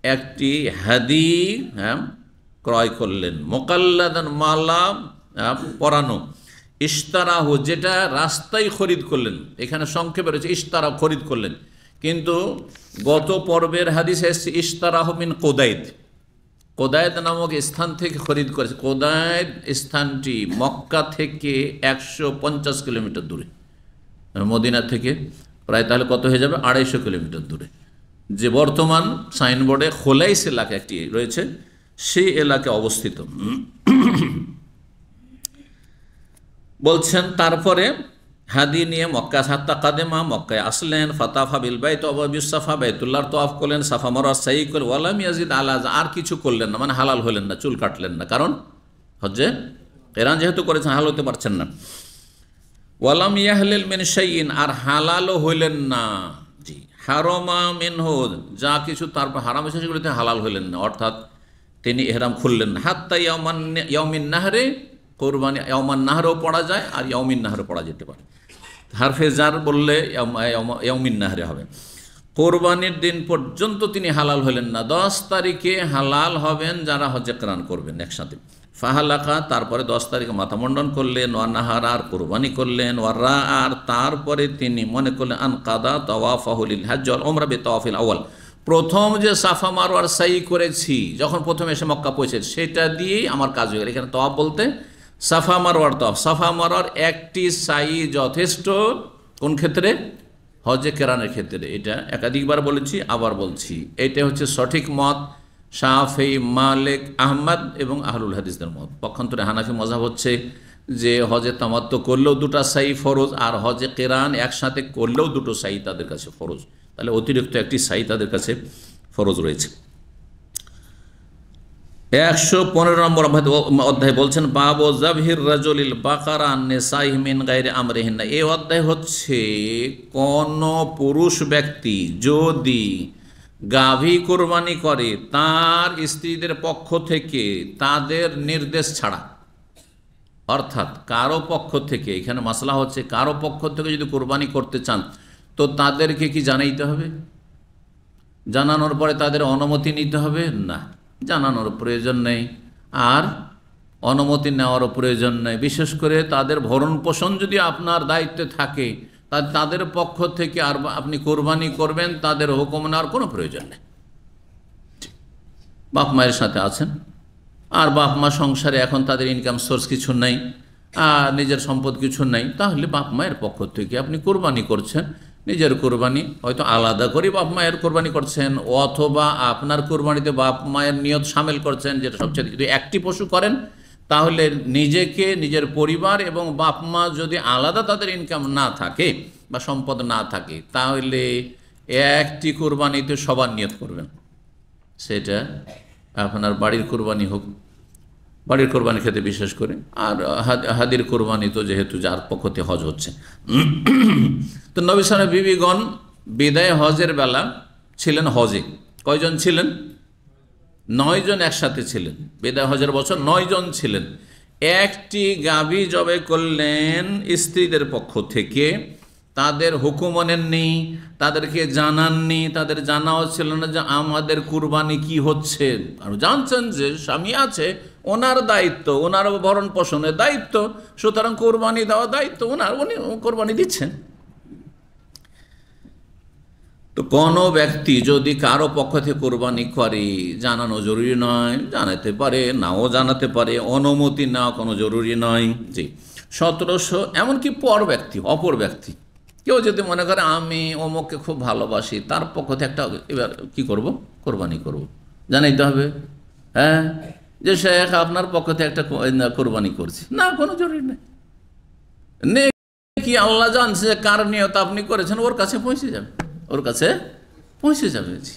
একটি হাদি ক্রয় করলেন, মুকাল্লাদান মালা পরানো, ইশতারাহু, যেটা রাস্তায় খরিদ করলেন, এখানে সংক্ষেপে রয়েছে ইশতারা, খরিদ করলেন, কিন্তু গত পর্বের হাদিসে এসেছে ইশতারাহু মিন কুদাইদ, কোদায়েদ নামক স্থান থেকে খরিদ করেছে। কোদায়েদ স্থানটি মক্কা থেকে 150 কিলোমিটার দূরে, মদিনা থেকে প্রায় তাহলে কত হয়ে যাবে, 250 কিলোমিটার দূরে। যে বর্তমান সাইনবোর্ডে খোলাইস এলাকা একটি রয়েছে, সেই এলাকায় অবস্থিত। বলছেন তারপরে হাদি নিয়ে মক্কা হাত্তা কাদেমা, মক্কায় আসলেন। ফাতাফা বিল বাইত ওয়াবিসাফা, বাইতুল্লাহর তওয়াফ করলেন, সাফা মারওয়া সাই করলেন। ওয়ালাম ইয়াজিদ আলা, আর কিছু করলেন না, মানে হালাল হলেন না, চুল কাটলেন না, কারণ হজ্জে কেরান যেহেতু করেছেন হালাল হতে পারছেন না। ওয়ালাম ইয়াহলিল মিন শাইইন, আর হালালও হইলেন না। জি, হারামা মিনহু, যা কিছু তারপর হারাম হয়েছে সেগুলিতে হালাল হইলেন না, অর্থাৎ তিনি ইহরাম খুললেন না। হাত্তা ইয়াউমিন নাহরে, কোরবানি ইয়াউমান নাহরেও পড়া যায় আর ইয়াউমিন নাহরে পড়া যেতে পারে। হারফে জার বললে ইয়াউমিন নাহরে হবে। কোরবানির দিন পর্যন্ত তিনি হালাল হলেন না। 10 তারিখে হালাল হবেন যারা হজ্জে কেরান করবেন একসাথে। ফাহালাকা, তারপরে 10 তারিখে মাথা মুন্ডন করলেন। ওয়া নাহার, আর কোরবানি করলেন। ওয়ারা, আর তারপরে তিনি মনে করলেন আন কাদা তাওয়াফাহু লিল হজ্জ ওয়াল উমরা বিতাওয়াফিল আউয়াল, প্রথম যে সাফা মারওয়ার সাই করেছি যখন প্রথম এসে মক্কা পৌঁছেছি, সেটা দিয়েই আমার কাজ হয়ে গেল। এখানে তাওয়াফ বলতে সাফা মারওয়ার তাওয়াফ, সাফা মারওয়ার একটি সাই যথেষ্ট। কোন ক্ষেত্রে? হজে কেরানের ক্ষেত্রে। এটা একাধিকবার বলেছি, আবার বলছি, এটা হচ্ছে সঠিক মত শাফি, মালিক, আহমদ এবং আহলুল হাদিসদের মত। পক্ষান্তরে হানাফি মযহাব হচ্ছে যে হজে তামাত্তু করলেও 2টা সাই ফরজ, আর হজে কেরান একসাথে করলেও 2টো সাই তাদের কাছে ফরজ, তাহলে অতিরিক্ত একটি সাই তাদের কাছে ফরজ রয়েছে। 115 নম্বর অধ্যায় বলছেন বাবু জাবহির রাজুলিল বাকারা আন নিসাইহি মিন গায়রি আমরিহিন্না। এই অধ্যায় হচ্ছে কোন পুরুষ ব্যক্তি যদি গাভী কোরবানি করে তার স্ত্রীদের পক্ষ থেকে তাদের নির্দেশ ছাড়া, অর্থাৎ কারো পক্ষ থেকে, এখানে মাসলা হচ্ছে কারো পক্ষ থেকে যদি কোরবানি করতে চান তো তাদেরকে কি জানাইতে হবে? জানানোর পরে তাদের অনুমতি নিতে হবে? না, জানানোর প্রয়োজন নেই, আর অনুমতি নেওয়ারও প্রয়োজন নেই। বিশেষ করে তাদের ভরণ পোষণ যদি আপনার দায়িত্বে থাকে, তাদের পক্ষ থেকে আর আপনি কোরবানি করবেন, তাদের হুকুম নেওয়ার কোনো প্রয়োজন নেই। বাপ মায়ের সাথে আছেন, আর বাপ মা সংসারে এখন তাদের ইনকাম সোর্স কিছু নেই, আর নিজের সম্পদ কিছু নেই, তাহলে বাপ মায়ের পক্ষ থেকে আপনি কোরবানি করছেন। নিজের কোরবানি হয়তো আলাদা করে বাপ মায়ের কোরবানি করছেন, অথবা আপনার কোরবানিতে বাপ মায়ের নিয়ত সামিল করছেন, যেটা সবচেয়ে। যদি একটি পশু করেন তাহলে নিজেকে, নিজের পরিবার এবং বাপ মা যদি আলাদা তাদের ইনকাম না থাকে বা সম্পদ না থাকে, তাহলে একটি কোরবানিতে সবার নিয়ত করবেন। সেটা আপনার বাড়ির কোরবানি হোক, বাড়ির কোরবানির ক্ষেত্রে বিশেষ করে, আর হাদির কোরবানি তো যেহেতু যার পক্ষতে হজ হচ্ছে। তো নবী সাল্লাল্লাহু আলাইহি বিবিগণ বিদায় হজের বেলা ছিলেন হজে। কয়জন ছিলেন? 9 জন একসাথে ছিলেন। বিদায় হজের বছর 9 জন ছিলেন। একটি গাভী জবে করলেন স্ত্রীদের পক্ষ থেকে, তাদের হুকুম নেননি, তাদেরকে জানাননি, তাদের জানাও ছিল না যে আমাদের কুরবানি কি হচ্ছে। আর জানছেন যে স্বামী আছে, ওনার দায়িত্ব, ওনার ভরণ পোষণের দায়িত্ব, সুতরাং কোরবানি দেওয়া দায়িত্ব ওনার, উনি কোরবানি দিচ্ছেন। তো কোনো ব্যক্তি যদি কারো পক্ষ থেকে কোরবানি করে, জানানো জরুরি নয়, জানাতে পারে, নাও জানাতে পারে, অনুমতি নেওয়া কোনো জরুরি নয়। জি, 1700, এমনকি অপর ব্যক্তি কেউ যদি মনে করে আমি অমুককে খুব ভালোবাসি, তার পক্ষ থেকে একটা, এবার কি করব, কোরবানি করব, জানাইতে হবে। হ্যাঁ, যে শেখ আপনার পক্ষ থেকে একটা কোরবানি করছি, না, কোনো জরুরি নেই। কি আল্লাহ জানছে কার নিয়ত আপনি করেছেন, ওর কাছে পৌঁছে যাবে, ওর কাছে পৌঁছে যাবে, জি,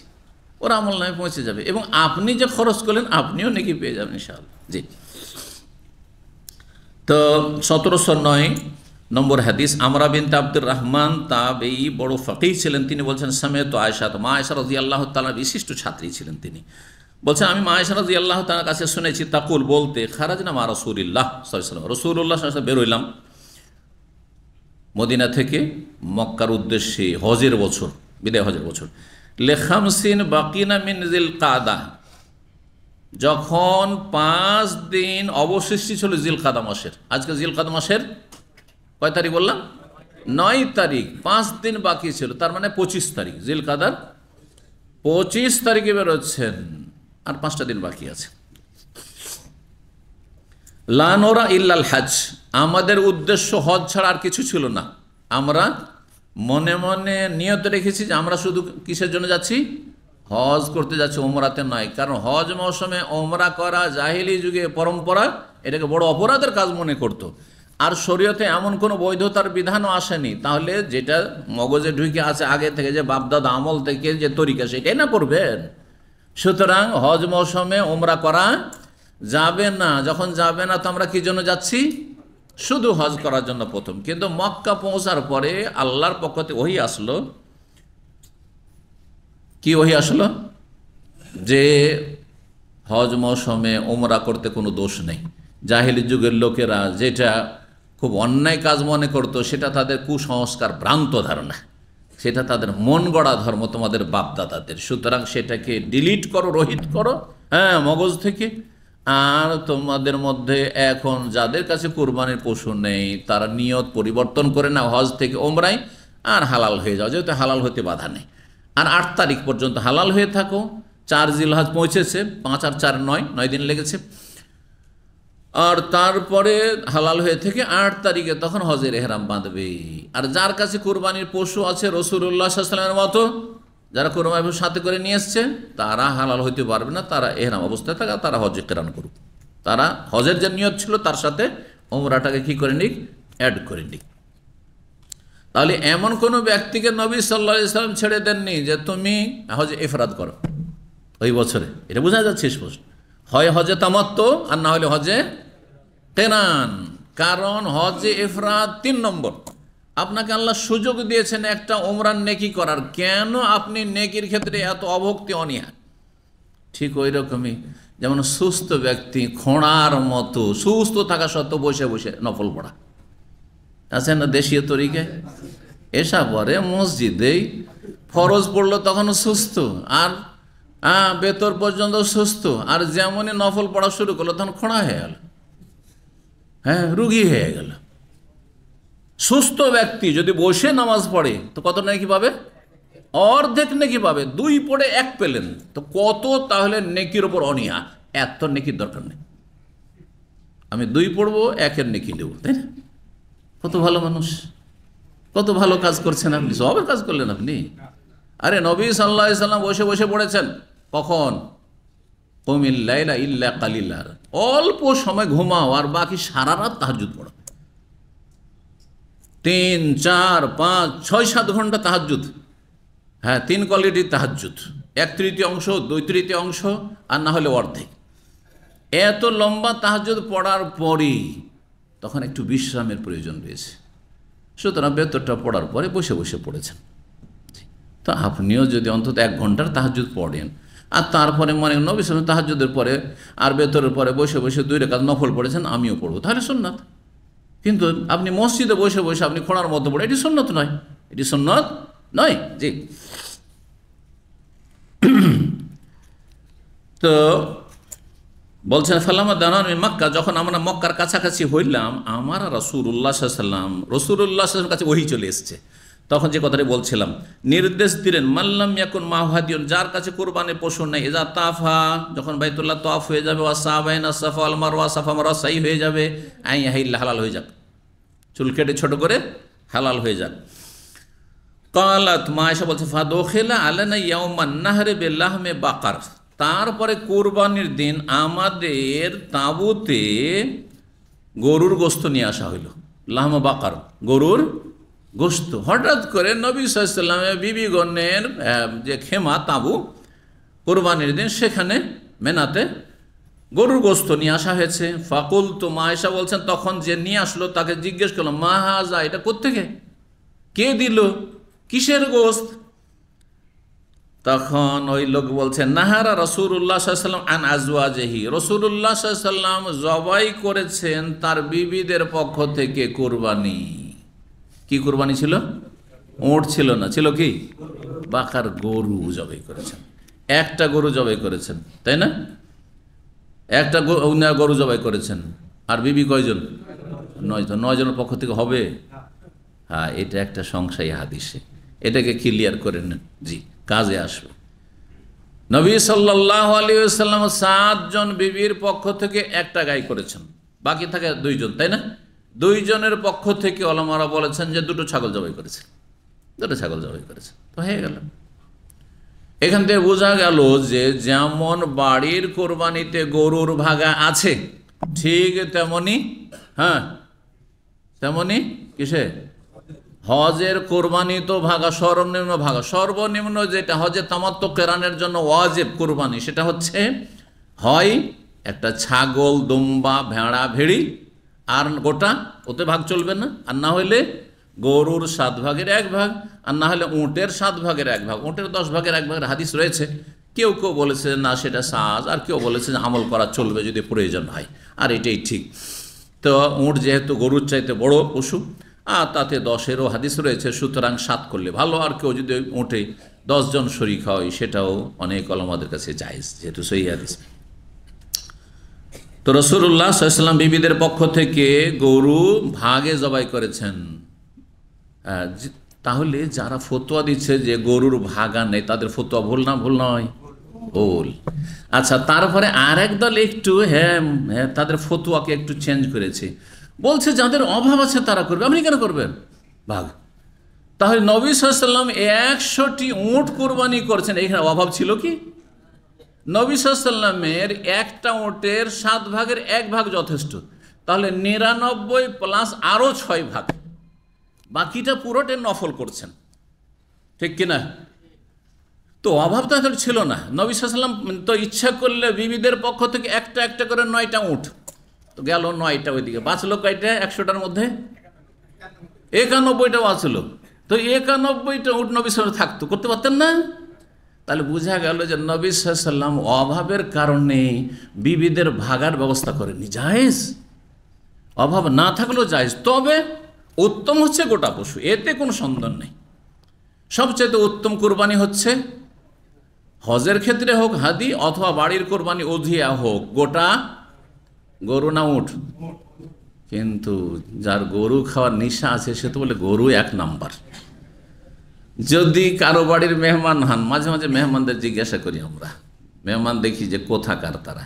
ওর আমল নামে পৌঁছে যাবে, এবং আপনি যে খরচ করলেন আপনিও নাকি পেয়ে যাবেন ইনশাআল্লাহ। জি, তো 1709 নম্বর হাদিস, আমরা বিনতে আব্দুর রহমান তাবেঈ, বড় ফকিহ ছিলেন। তিনি বলছেন সামিআতু আয়েশা, মা আয়েশা রাদিয়াল্লাহু তাআলা বিশিষ্ট ছাত্রী ছিলেন। তিনি বলছেন আমি মা আয়েশা রাদিয়াল্লাহু তাআলার কাছে শুনেছি তাকুল বলতে, খারাজনা মা রাসূলিল্লাহ সাল্লাল্লাহু আলাইহি ওয়াসাল্লাম, রাসূলুল্লাহ সাল্লাল্লাহু আলাইহি ওয়াসাল্লাম বেরোইলাম মদিনা থেকে মক্কার উদ্দেশ্যে হজের বছর, বিদায় হজের বছর। লেখামসিন বাকিনা মিন জিলকাদা, যখন 5 দিন অবশিষ্ট ছিল জিলকাদা মাসের। আজকে জিলকাদা মাসের কয় তারিখ বললাম? 9 তারিখ। 5 দিন বাকি ছিল, তার মানে 25 তারিখ। জিলকাদার 25 তারিখে বেরোচ্ছেন। আর 5টা দিন বাকি আছে। লা নোরা ইল্লাল হজ, আমাদের উদ্দেশ্য হজ ছাড়া আর কিছু ছিল না। আমরা মনে মনে নিয়ত রেখেছি যে আমরা শুধু কিসের জন্য যাচ্ছি, হজ করতে যাচ্ছি, ওমরাতে নয়। কারণ হজ মৌসুমে ওমরা করা জাহিলি যুগে পরম্পরা, এটাকে বড় অপরাধের কাজ মনে করত। আর শরীয়তে এমন কোনো বৈধতার বিধানও আসেনি। তাহলে যেটা মগজে ঢুকে আছে আগে থেকে, যে বাপদাদা আমল থেকে যে তরিকা, সেটাই না করবেন। সুতরাং হজ মৌসুমে ওমরা করা যাবে না। যখন যাবে না তো আমরা কি জন্য যাচ্ছি, শুধু হজ করার জন্য প্রথম। কিন্তু মক্কা পৌঁছার পরে আল্লাহর পক্ষ থেকে ওহী আসলো। কি ওহী আসলো? যে হজ মৌসুমে ওমরা করতে কোনো দোষ নেই। জাহেলি যুগের লোকেরা যেটা খুব অন্যায় কাজ মনে করতো, সেটা তাদের কুসংস্কার, ভ্রান্ত ধারণা, সেটা তাদের মন গড়া ধর্ম, তোমাদের বাপদাদাদের। সুতরাং সেটাকে ডিলিট করো, রহিত করো, হ্যাঁ, মগজ থেকে। আর তোমাদের মধ্যে এখন যাদের কাছে কুরবানির পশু নেই, তারা নিয়ত পরিবর্তন করে না হজ থেকে ওমরাই, আর হালাল হয়ে যাও, যেহেতু হালাল হতে বাধা নেই। আর 8 তারিখ পর্যন্ত হালাল হয়ে থাকো। 4 জিলহজ পৌঁছেছে, 5 আর 4 9 দিন লেগেছে। আর তারপরে হালাল হয়ে থেকে 8 তারিখে তখন হজের এহরাম বাঁধবে। আর যার কাছে কুরবানির পশু আছে রাসূলুল্লাহ সাল্লাল্লাহু আলাইহি ওয়াসাল্লামের মতো, যারা কুরবানির পশু সাথে করে নিয়ে এসছে, তারা হালাল হইতে পারবে না। তারা এহরাম অবস্থায় থাকা, তারা হজে কিরান করুক। তারা হজের যে নিয়ত ছিল তার সাথে ওমরাটাকে কি করে নিক, অ্যাড করে নিক। তাহলে এমন কোনো ব্যক্তিকে নবী সাল্লাল্লাহু আলাইহি ওয়াসাল্লাম ছেড়ে দেননি যে তুমি হজে ইফরাদ করো ওই বছরে। এটা বোঝা যাচ্ছে স্পষ্ট। হয় হজে তামাত্তু, আর না হলে হজে কিরান। কারণ হজে ইফরাদ 3 নম্বর। আপনাকে আল্লাহ সুযোগ দিয়েছেন একটা ওমরার নেকি করার, কেন আপনি নেকির ক্ষেত্রে এত অভক্তি, অনীহা? ঠিক ওই রকমই যেমন সুস্থ ব্যক্তি খোঁড়ার মতো সুস্থ থাকা সত্ত্বেও বসে বসে নফল পড়া আছে না দেশীয় তরিকায়। এসা পরে মসজিদেই ফরজ পড়লো তখনও সুস্থ, আর বেতর পর্যন্ত সুস্থ, আর যেমনই নফল পড়া শুরু করলো তখন খোঁড়া হয়ে গেল, হ্যাঁ, রুগী হয়ে গেল। সুস্থ ব্যক্তি যদি বসে নামাজ পড়ে তো কত নেকি পাবে? অর্ধেক নেকি পাবে। 2 পড়ে 1 পেলেন তো কত? তাহলে নেকির ওপর অনীহা। এত নেকির দরকার নেই, আমি 2 পড়বো, 1-এর নেকি দেবো, তাই না? কত ভালো মানুষ, কত ভালো কাজ করছেন আপনি, সবের কাজ করলেন আপনি। আরে নবী সাল্লাল্লাহু আলাইহি ওয়াসাল্লাম বসে বসে পড়েছেন কখন? কুমিল লাইলা ইল্লা কালিলা, অল্প সময় ঘুমাও আর বাকি সারা রাত তাহাজ্জুদ পড়ো। 3, 4, 5, 6, 7 ঘন্টা তাহাজ্জুদ। হ্যাঁ, 3 কোয়ালিটির তাহাজ্জুদ, 1/3 অংশ, 2/3 অংশ, আর না হলে অর্ধেক। এত লম্বা তাহাজ্জুদ পড়ার পরই তখন একটু বিশ্রামের প্রয়োজন রয়েছে। সুতরাং বেতরটা পড়ার পরে বসে বসে পড়েছেন। তো আপনিও যদি অন্তত 1 ঘন্টার তাহাজ্জুদ পড়েন, আর তারপরে মনে নবী সাল্লাল্লাহু তাহাজ্জুদের পরে আর বেতরের পরে বসে বসে 2 রাকাত নফল পড়েছেন, আমিও পড়বো, তাহলে সুন্নাত। কিন্তু আপনি মসজিদে বসে বসে আপনি খোঁড়ার মতো পড়ে, এটি সুন্নত নয়, এটি সুন্নত নয়। জি, তো বলছেন ফালামা দানান মিন মক্কা, যখন আমরা মক্কার কাছাকাছি হইলাম, আমার রাসূলুল্লাহ সাল্লাল্লাহু আলাইহি ওয়াসাল্লাম কাছে ওহী চলে এসেছে। তখন যে কথাটি বলছিলাম, নির্দেশ দিলেন মাল্লাম ইয়াকুন মাহাদিয়ুন, যার কাছে কুরবানির পশু নেই, ইজা তাফা, যখন বাইতুল্লাহ তাওয়াফ হয়ে যাবে, ওয়া সাবাইনা সাফা ওয়াল মারওয়া, সাফা মারওয়া সাই হয়ে যাবে, আই হাইল, হালাল হয়ে যাক, চুল কেটে ছোট করে হালাল হয়ে যাক। কালাত, মা আয়েশা বলছে, ফাদখিলা আলানা ইয়াউমান নাহরি বিলাহমে বাকার, তারপরে কুরবানির দিন আমাদের তাঁবুতে গরুর গোশত নিয়ে আসা হইল। লাহমে বাকার, গরুর গোশত। হঠাৎ করে নবী সাল্লাল্লাহু আলাইহি ওয়াসাল্লামের বিবিগণের যে খেমা, তাঁবু, কুরবানির দিন সেখানে মেনাতে গরুর গোশত নিয়ে আসা হয়েছে। ফাকুলতু, মা আয়েশা বলছেন, তখন যে নিয়ে আসলো তাকে জিজ্ঞেস করলাম, মা হাজা, এটা কোত্থেকে, কে দিল, কিসের গোশত? তখন ওই লোক বলছেন, নাহারা রাসূলুল্লাহ সাল্লাল্লাহু আলাইহি ওয়াসাল্লাম আন আজওয়াজিহি, রাসূলুল্লাহ সাল্লাল্লাহু আলাইহি ওয়াসাল্লাম জবাই করেছেন তার বিবিদের পক্ষ থেকে কুরবানি। কি কুরবানি ছিল? ওট ছিল না, ছিল কি? বাকার, গরু জবাই করেছেন। একটা গরু জবাই করেছেন, তাই না? একটা গরু জবাই করেছেন। আর বিবি কয়জন? 9 জন। 9 জনের পক্ষ থেকে হবে? হ্যাঁ, এটা একটা সংশয় হাদিসে, এটাকে ক্লিয়ার করে নেন, জি, কাজে আসবে। নবী সাল্লাল্লাহু আলাইহি ওয়াসাল্লাম 7 জন বিবির পক্ষ থেকে একটা গাই করেছেন, বাকি থাকে 2 জন, তাই না? 2 জনের পক্ষ থেকে ওলামারা বলেছেন যে 2টো ছাগল জবাই করেছেন, 2টো ছাগল জবাই করেছেন, তো হয়ে গেল। এখান থেকে বোঝা গেল যে যেমন বাড়ির কোরবানিতে গরুর ভাগা আছে, ঠিক তেমনি তেমনি কিসে হজের কোরবানি তো ভাগা, সর্বনিম্ন ভাগা, সর্বনিম্ন যেটা হজে তামাত্তু কেরানের জন্য ওয়াজিব কোরবানি, সেটা হচ্ছে হয় একটা ছাগল, দুম্বা, ভেড়া, ভেড়ি আর গোটা, ওতে ভাগ চলবে না। আর না হইলে গরুর 7 ভাগের 1 ভাগ, আর না হলে উটের 7 ভাগের 1 ভাগ, উটের 10 ভাগের 1 ভাগের হাদিস রয়েছে। কেউ কেউ বলেছে না সেটা সাজ, আর কেউ বলেছে যে আমল করা চলবে যদি প্রয়োজন হয়, আর এটাই ঠিক। তো উট যেহেতু গরুর চাইতে বড় পশু, আর তাতে 10-এরও হাদিস রয়েছে, সুতরাং 7 করলে ভালো। আর কেউ যদি উঠে 10 জন শরীক হয় সেটাও অনেক ওলামাদের কাছে জায়েজ, যেহেতু সহিহ হাদিস। তো রাসূলুল্লাহ সাল্লাল্লাহু আলাইহি ওয়াসাল্লাম বিবিদের পক্ষ থেকে গরু ভাগে জবাই করেছেন। তাহলে যারা ফতোয়া দিচ্ছে যে গরুর ভাগা নেই, তাদের ফতোয়া ভুল না? ভুল নয়, ভুল। আচ্ছা, তারপরে আরেক দল একটু তাদের ফতোয়াকে একটু চেঞ্জ করেছে, বলছে যাদের অভাব আছে তারা করবে। আপনি কেন করবেন ভাগ? তাহলে নবী সাল্লাল্লাহু আলাইহি ওয়াসাল্লাম 100টি উট কোরবানি করছেন, এখানে অভাব ছিল কি? নবী সাল্লাল্লাহু আলাইহি ওয়াসাল্লামের একটা উটের 7 ভাগের 1 ভাগ যথেষ্ট, তাহলে 99 প্লাস আরও 6 ভাগ, বাকিটা পুরোটা নফল করছেন, ঠিক কিনা? তো অভাব তো এখন ছিল না। নবী সাল্লাল্লাহু আলাইহি ওয়াসাল্লাম তো ইচ্ছা করলে বিবিদের পক্ষ থেকে একটা একটা করে 9টা উট, তো গেল 9টা, ওইদিকে বাঁচলো কয়টা? 100টার মধ্যে 91টা বাঁচলো। তো 91টা উট নবী সাল্লাল্লাহু থাকতো, করতে পারতেন না? তাহলে বোঝা গেল যে নবী সাল্লাল্লাহু আলাইহি ওয়াসাল্লাম অভাবের কারণে বিবিদের ভাগার ব্যবস্থা করেননি, জায়েজ। অভাব না থাকলেও জায়েজ, তবে উত্তম হচ্ছে গোটা পশু, এতে কোনো সন্দেহ নেই। সবচেয়ে উত্তম কোরবানি হচ্ছে হজের ক্ষেত্রে হোক হাদি, অথবা বাড়ির কোরবানি উযিয়া হোক, গোটা গরু না উট। কিন্তু যার গরু খাওয়ার নেশা আছে সে তো বলে গরু 1 নাম্বার। যদি কারো বাড়ির মেহমান হন, মাঝে মাঝে মেহমানদের জিজ্ঞাসা করি আমরা, মেহমান দেখি যে কোথাকার তারা,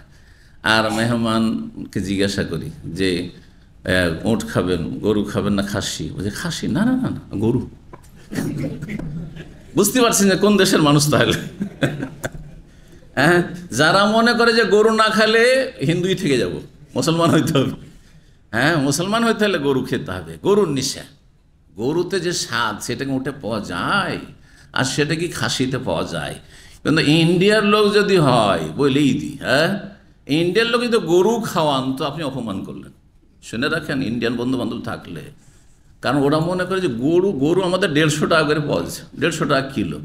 আর মেহমানকে জিজ্ঞাসা করি যে উট খাবেন, গরু খাবেন না খাসি? বলছে খাসি। না না না না, গরু। বুঝতে পারছেন যে কোন দেশের মানুষ তাহলে? হ্যাঁ, যারা মনে করে যে গরু না খেলে হিন্দুই থেকে যাব, মুসলমান হইতে হবে। হ্যাঁ, মুসলমান হইতে হলে গরু খেতে হবে, গরুর নেশা। গরুতে যে স্বাদ সেটাকে উঠে পাওয়া যায়, আর সেটা কি খাসিতে পাওয়া যায়? কিন্তু ইন্ডিয়ার লোক যদি হয়, বলেই দিই, হ্যাঁ, ইন্ডিয়ার লোক যদি গরু খাওয়ান তো আপনি অপমান করলেন। শুনে রাখেন ইন্ডিয়ান বন্ধু বান্ধব থাকলে, কারণ ওরা মনে করে যে গরু গরু আমাদের 150 টাকা করে পাওয়া যাচ্ছে, 150 টাকা কিলো।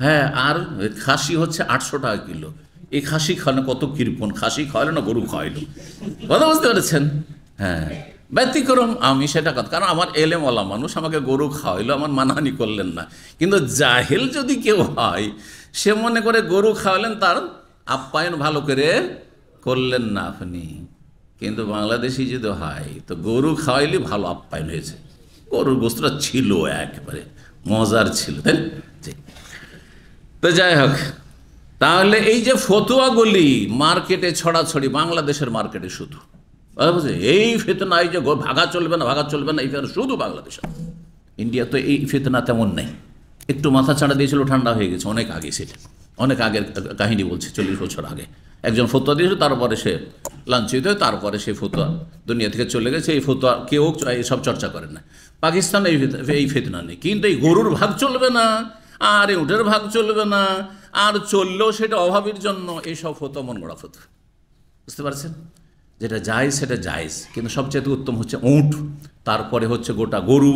হ্যাঁ, আর খাসি হচ্ছে 800 টাকা কিলো। এই খাসি খাওয়ানো কত কৃপণ, খাসি খাওয়ালো না গরু খাওয়াইলো, কথা বুঝতে পেরেছেন? হ্যাঁ, ব্যতিক্রম আমি সেটা কথা, কারণ আমার এলেমওয়ালা মানুষ, আমাকে গরু খাওয়াইলো, আমার মানহানি করলেন না। কিন্তু জাহেল যদি কেউ হয়, সে মনে করে গরু খাওয়ালেন, তার আপ্যায়ন ভালো করে করলেন না আপনি। কিন্তু বাংলাদেশি যদি হয় তো গরু খাওয়াইলে ভালো আপ্যায়ন হয়েছে, গরুর গোস্তটা ছিল একেবারে মজার ছিল, তাই না? তো যাই হোক, তাহলে এই যে ফতোয়াগুলি মার্কেটে ছড়াছড়ি, বাংলাদেশের মার্কেটে শুধু এই ফিতনা, এই যে ভাগা চলবে না, ভাগা চলবে না, এই শুধু বাংলাদেশে। ইন্ডিয়া তো এই ফিতনা তেমন নেই, একটু মাথা ছাড়া দিয়েছিল, ঠান্ডা হয়ে গেছে অনেক আগে। সেটা অনেক আগের কাহিনী বলছে, 40 বছর আগে একজন ফতোয়া দিয়েছিল, তারপরে সে লাঞ্ছিত হয়ে তারপরে সেই ফতোয়া দুনিয়া থেকে চলে গেছে। এই ফতোয়া কেউ এইসব চর্চা করে না। পাকিস্তানে এই ফিতনা নেই, কিন্তু এই গরুর ভাগ চলবে না, আর এই উটের ভাগ চলবে না, আর চললেও সেটা অভাবের জন্য, এইসব ফতোয়া মন গড়া ফতোয়া। বুঝতে পারছেন? যেটা জায়েজ সেটা জায়েজ, কিন্তু সবচেয়ে উত্তম হচ্ছে উট, তারপরে হচ্ছে গোটা গরু,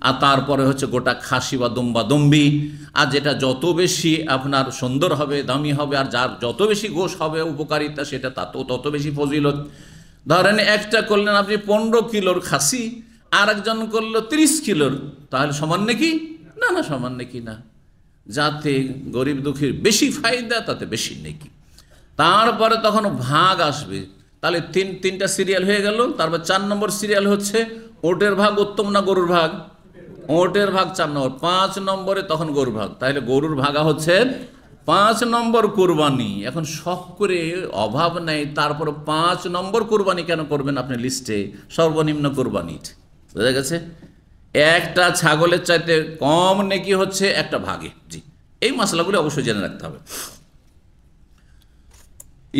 আর তারপরে হচ্ছে গোটা খাসি বা দুম্বা দম্বি। আর যেটা যত বেশি আপনার সুন্দর হবে, দামি হবে, আর যার যত বেশি গোশ হবে উপকারিতা, সেটা তত বেশি ফজিলত। ধরেন একটা করলেন আপনি 15 কিলোর খাসি, আর একজন করলো 30 কিলোর, তাহলে সমান নাকি? না না, সমান নাকি না। যাতে গরিব দুঃখীর বেশি ফায়দা, তাতে বেশি নাকি। তারপরে তখন ভাগ আসবে, তাহলে তিনটা সিরিয়াল হয়ে গেল। তারপর 4 নম্বর সিরিয়াল হচ্ছে ওটের ভাগ উত্তম না গরুর ভাগ? ওটের ভাগ 4 নম্বর। 5 নম্বরে তখন গরুর ভাগ, তাহলে গরুর ভাগা হচ্ছে 5 নম্বর কোরবানি। এখন শখ করে অভাব নেই, তারপর 5 নম্বর কোরবানি কেন করবেন আপনি লিস্টে? সর্বনিম্ন কোরবানি, বোঝা গেছে? একটা ছাগলের চাইতে কম নেকি হচ্ছে একটা ভাগে। জি, এই মশলাগুলো অবশ্যই জেনে রাখতে হবে।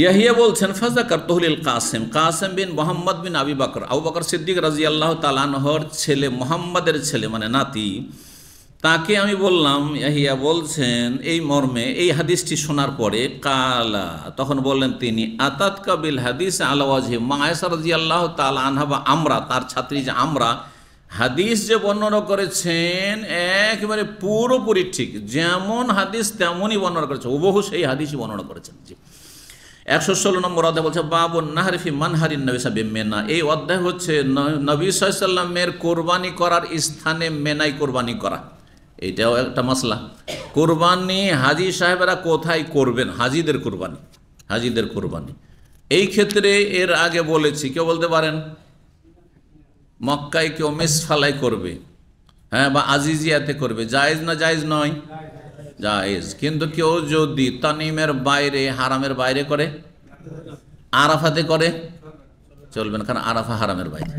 ইয়াহিয়া বলছেন ফাজাকার তহলিল কাসেম, কাসেম বিন মোহাম্মদ বিন আবি বকর, আবু বকর সিদ্দিক রাদিয়াল্লাহু তাআলা আনহুর ছেলে, মোহাম্মদের ছেলে মানে নাতি, তাকে আমি বললাম, ইয়াহিয়া বলছেন এই মর্মে, এই হাদিসটি শোনার পরে, কালা, তখন বললেন তিনি, আতাত কাবিল হাদিস আলা ওয়াজহি, মা আয়েশা রাদিয়াল্লাহু তাআলা আনহা বা আমরা, তার ছাত্রী যে আমরা, হাদিস যে বর্ণনা করেছেন একেবারে পুরোপুরি ঠিক, যেমন হাদিস তেমনই বর্ণনা করেছেন, হুবহু সেই হাদিসই বর্ণনা করেছেন। জি, 116 নম্বর অধ্যায় বলছে বাবু নাহরিফি মানহারিন নবী সাহেব মেনা। এই অধ্যায় হচ্ছে নবী সাল্লাল্লাহু আলাইহি ওয়াসাল্লামের কোরবানি করার স্থানে মেনায় কোরবানি করা। এটাও একটা মাসলা। কোরবানি হাজি সাহেবেরা কোথায় করবেন? হাজিদের কোরবানি, হাজিদের কোরবানি। এই ক্ষেত্রে এর আগে বলেছি, কেউ বলতে পারেন মক্কায় কেউ মিসফালাই করবে, হ্যাঁ, বা আজিজিয়াতে করবে, জায়েজ না জায়েজ নয়? জায়েজ। কিন্তু কেউ যদি তানিমের বাইরে, হারামের বাইরে করে, আরাফাতে করে, চলবে না, কারণ আরাফা হারামের বাইরে।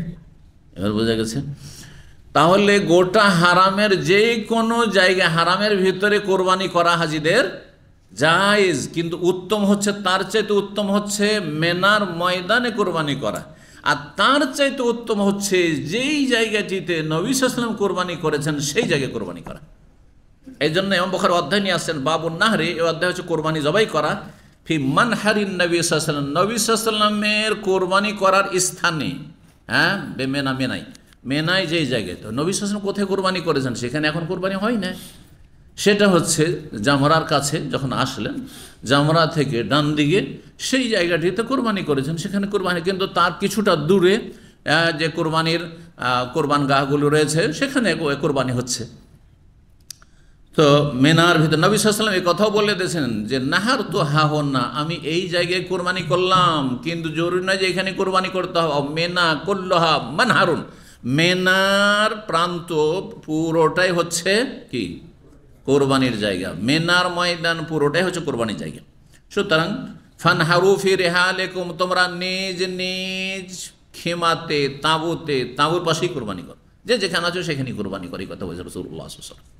এবার বোঝা গেছে? তাহলে গোটা হারামের যে কোনো জায়গায়, হারামের ভিতরে কোরবানি করা হাজিদের জায়েজ, কিন্তু উত্তম হচ্ছে, তার চাইতে উত্তম হচ্ছে মেনার ময়দানে কোরবানি করা। আর তার চাইতে উত্তম হচ্ছে যেই জায়গাটিতে নবী সাল্লাল্লাহু আলাইহি ওয়াসাল্লাম কোরবানি করেছেন সেই জায়গায় কোরবানি করা। এই জন্য ইমাম বুখারী অধ্যায় নিয়ে আসছেন বাবুন নাহরি। এই অধ্যায় হচ্ছে কোরবানি জবাই করা ফি মানহারিন নবী সাল্লাল্লাহু আলাইহি ওয়াসাল্লাম, নবী সাল্লাল্লাহু আলাইহি ওয়াসাল্লামের কোরবানি করার স্থানে, হ্যাঁ, বেমেনা, মেনাই, মেনায় যেই জায়গায়, তো নবী সাল্লাল্লাহু আলাইহি ওয়াসাল্লাম কোথায় কোরবানি করেছেন সেখানে এখন কোরবানি হয় না। সেটা হচ্ছে জামরার কাছে যখন আসলেন, জামরা থেকে ডান দিকে সেই জায়গাটিতে কোরবানি করেছেন, সেখানে কোরবানি। কিন্তু তার কিছুটা দূরে যে কোরবান গাহগুলো রয়েছে সেখানে কোরবানি হচ্ছে। তো মেনার ভিতর নবী সাল্লাল্লাহু আলাইহি ওয়াসাল্লাম এই কথাও বলে দিয়েছেন যে নাহার তো হাহন না, আমি এই জায়গায় কোরবানি করলাম, কিন্তু জরুরি নয় যে এখানে কোরবানি করতে হবে। মেনা কুল্লুহা মানহারুন, মেনার প্রান্ত পুরোটাই হচ্ছে কি? কোরবানির জায়গা। মেনার ময়দান পুরোটাই হচ্ছে কোরবানির জায়গা। সুতরাং ফানহারু ফি রিহালিকুম, তোমরা নিজ নিজ খেমাতে, তাঁবুতে, তাঁবুর পাশেই কোরবানি করো, যে যেখানে আছো সেখানেই কোরবানি করি, কথা বলছে রাসূলুল্লাহ সাল্লাল্লাহু আলাইহি ওয়াসাল্লাম।